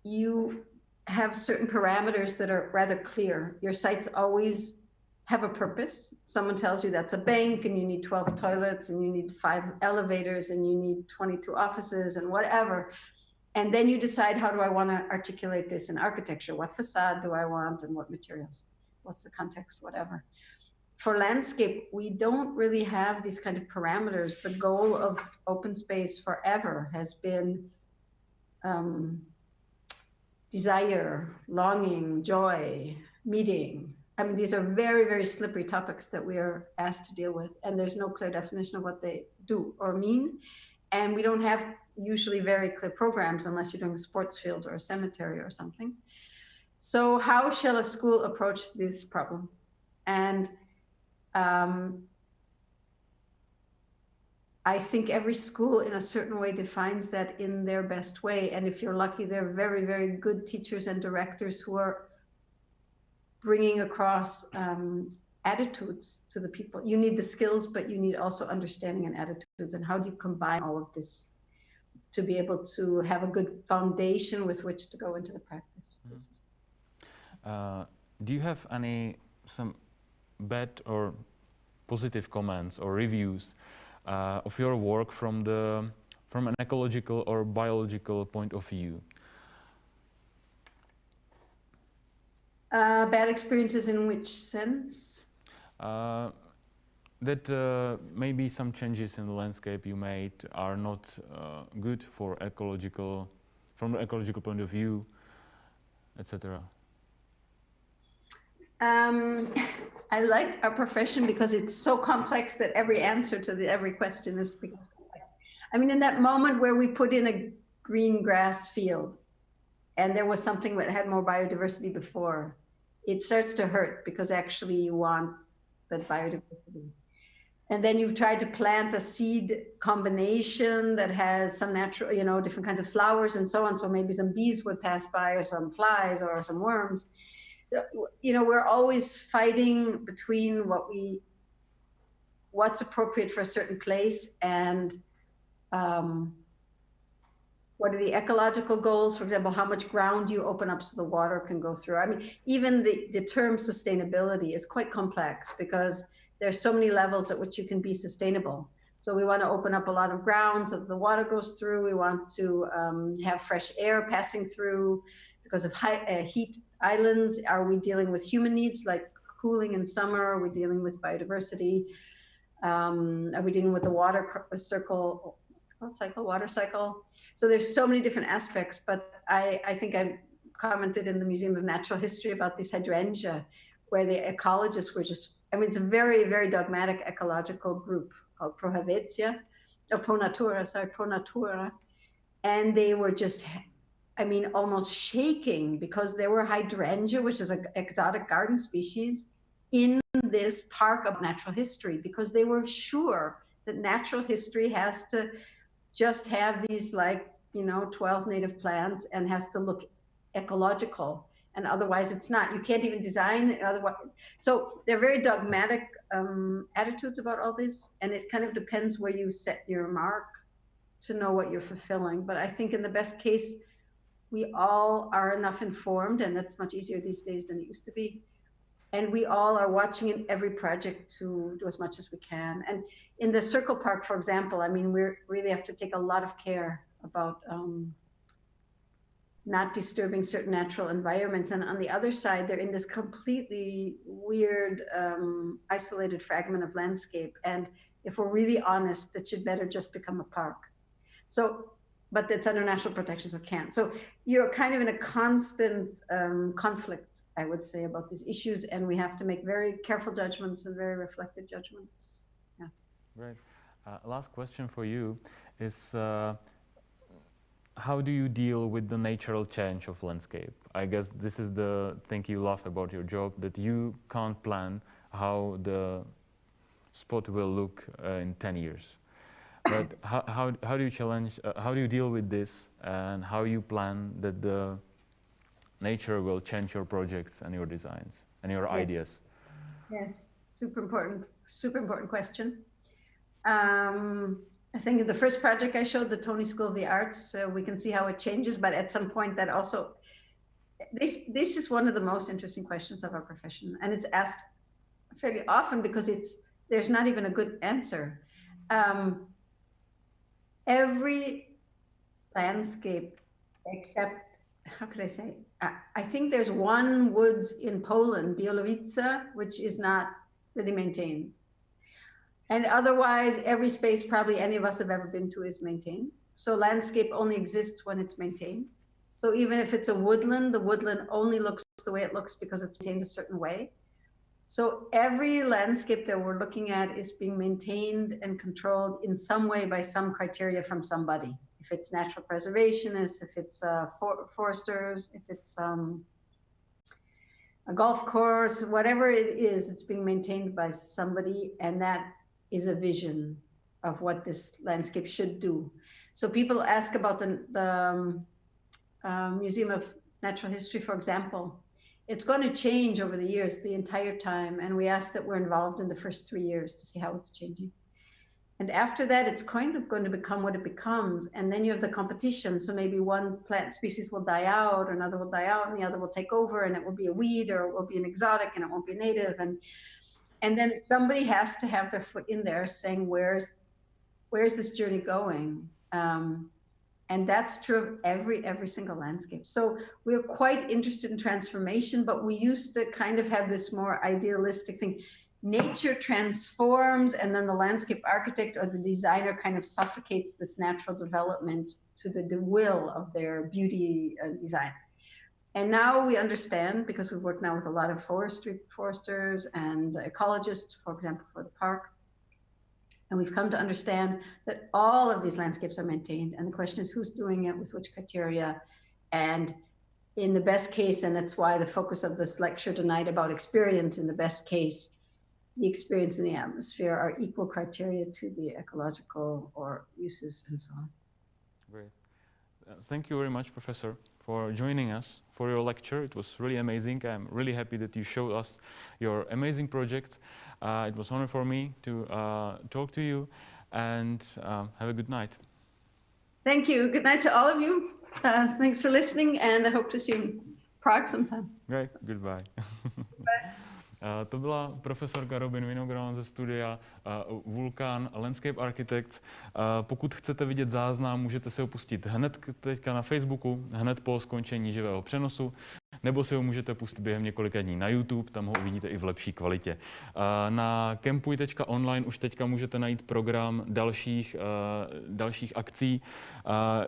you have certain parameters that are rather clear. Your sites always have a purpose. Someone tells you that's a bank and you need 12 toilets and you need 5 elevators and you need 22 offices and whatever. And then you decide, how do I want to articulate this in architecture? What facade do I want and what materials? What's the context, whatever. For landscape, we don't really have these kind of parameters. The goal of open space forever has been desire, longing, joy, meeting. I mean, these are very slippery topics that we are asked to deal with, and there's no clear definition of what they do or mean. And we don't have usually very clear programs unless you're doing a sports field or a cemetery or something. So how shall a school approach this problem? And I think every school in a certain way defines that in their best way. And if you're lucky, they're very good teachers and directors who are bringing across attitudes to the people. You need the skills, but you need also understanding and attitudes. And how do you combine all of this to be able to have a good foundation with which to go into the practice? Do you have some bad or positive comments or reviews of your work from an ecological or biological point of view? Bad experiences in which sense? That maybe some changes in the landscape you made are not good for from the ecological point of view, etc. I like our profession because it's so complex that every answer to every question becomes complex. I mean, in that moment where we put in a green grass field and there was something that had more biodiversity before, it starts to hurt because actually you want that biodiversity. And then you've tried to plant a seed combination that has some natural, different kinds of flowers and so on. So maybe some bees would pass by or some flies or some worms. So, we're always fighting between what's appropriate for a certain place and what are the ecological goals? For example, how much ground you open up so the water can go through. I mean, even the term sustainability is quite complex because there's so many levels at which you can be sustainable. So we want to open up a lot of ground so that the water goes through. We want to have fresh air passing through because of heat islands. Are we dealing with human needs like cooling in summer? Are we dealing with biodiversity? Are we dealing with the water circle? Water cycle. So there's so many different aspects, but I think I commented in the Museum of Natural History about this hydrangea, where the ecologists were just, I mean, it's a very, very dogmatic ecological group called Pro Natura, and they were just, I mean, almost shaking because there were hydrangea, which is an exotic garden species, in this park of natural history, because they were sure that natural history has to just have these, like, 12 native plants and has to look ecological, and otherwise it's not. You can't even design it otherwise. So they're very dogmatic attitudes about all this, and it kind of depends where you set your mark to know what you're fulfilling. But I think in the best case, we all are enough informed, and that's much easier these days than it used to be. And we all are watching in every project to do as much as we can. And in the Circle Park, for example, I mean, we really have to take a lot of care about not disturbing certain natural environments. And on the other side, they're in this completely weird, isolated fragment of landscape. And if we're really honest, that should better just become a park. So, but it's under national protection, so it can't. So you're kind of in a constant conflict, I would say, about these issues, and we have to make very careful judgments and very reflected judgments. Yeah. Great. Last question for you is, how do you deal with the natural change of landscape? I guess this is the thing you love about your job, that you can't plan how the spot will look in 10 years. But how do you challenge, how do you deal with this, and how you plan that the nature will change your projects and your designs and your ideas? Yes, super important question. I think in the first project I showed, the Tony School of the Arts, we can see how it changes, but at some point that also, this is one of the most interesting questions of our profession, and it's asked fairly often because there's not even a good answer. Every landscape except, how could I say? I think there's one woods in Poland, Bialowice, which is not really maintained. And otherwise, every space probably any of us have ever been to is maintained. So landscape only exists when it's maintained. So even if it's a woodland, the woodland only looks the way it looks because it's maintained a certain way. So every landscape that we're looking at is being maintained and controlled in some way by some criteria from somebody. If it's natural preservationists, if it's foresters, if it's a golf course, whatever it is, it's being maintained by somebody, and that is a vision of what this landscape should do. So people ask about the Museum of Natural History, for example. It's going to change over the years, the entire time, and we ask that we're involved in the first 3 years to see how it's changing. And after that, it's kind of going to become what it becomes. And then you have the competition. So maybe one plant species will die out, another will die out, and the other will take over, and it will be a weed, or it will be an exotic, and it won't be a native. And then somebody has to have their foot in there saying, where's this journey going? And that's true of every single landscape. So we're quite interested in transformation, but we used to kind of have this more idealistic thing. Nature transforms, and then the landscape architect or the designer kind of suffocates this natural development to the will of their beauty design. And now we understand, because we've worked now with a lot of foresters and ecologists, for example, for the park, and we've come to understand that all of these landscapes are maintained. And the question is, who's doing it, with which criteria? And in the best case, and that's why the focus of this lecture tonight about experience, in the best case, the experience in the atmosphere are equal criteria to the ecological or uses and so on. Great. Thank you very much, Professor, for joining us for your lecture. It was really amazing. I'm really happy that you showed us your amazing project. It was an honor for me to talk to you, and have a good night. Thank you. Good night to all of you. Thanks for listening, and I hope to see you in Prague sometime. Great. Goodbye. To byla profesorka Robin Winogrond ze studia Vulkan Landschaftsarchitektur. Pokud chcete vidět záznam, můžete se ho pustit hned teďka na Facebooku, hned po skončení živého přenosu. nebo si ho můžete pustit během několika dní na YouTube, tam ho uvidíte i v lepší kvalitě. Na CAMPUJ.ONLINE už teďka můžete najít program dalších akcí.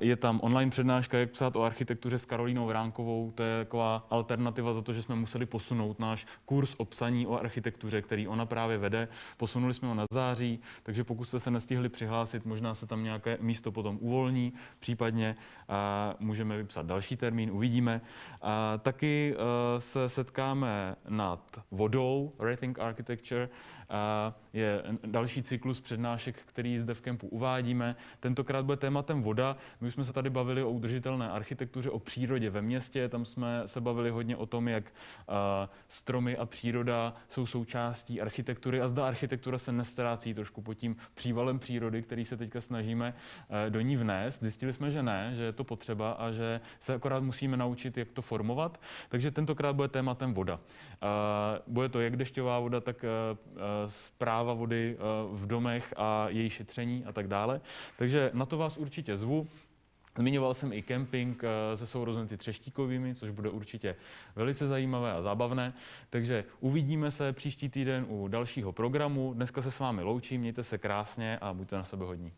Je tam online přednáška, jak psát o architektuře s Karolínou Vránkovou. To je taková alternativa za to, že jsme museli posunout náš kurz o psaní o architektuře, který ona právě vede. Posunuli jsme ho na září, takže pokud jste se nestihli přihlásit, možná se tam nějaké místo potom uvolní, případně můžeme vypsat další termín, uvidíme. Taky se setkáme nad vodou, Rethink Architecture, je další cyklus přednášek, který zde v kempu uvádíme. Tentokrát bude tématem voda. My už jsme se tady bavili o udržitelné architektuře, o přírodě ve městě. Tam jsme se bavili hodně o tom, jak stromy a příroda jsou součástí architektury a zda architektura se nestrácí trošku pod tím přívalem přírody, který se teďka snažíme do ní vnést. Zjistili jsme, že ne, že je to potřeba a že se akorát musíme naučit, jak to formovat. Takže tentokrát bude tématem voda. Bude to jak dešťová voda, tak správa vody v domech a její šetření a tak dále. Takže na to vás určitě zvu. Zmiňoval jsem i kemping se sourozenci Třeštíkovými, což bude určitě velice zajímavé a zábavné. Takže uvidíme se příští týden u dalšího programu. Dneska se s vámi loučím, mějte se krásně a buďte na sebe hodní.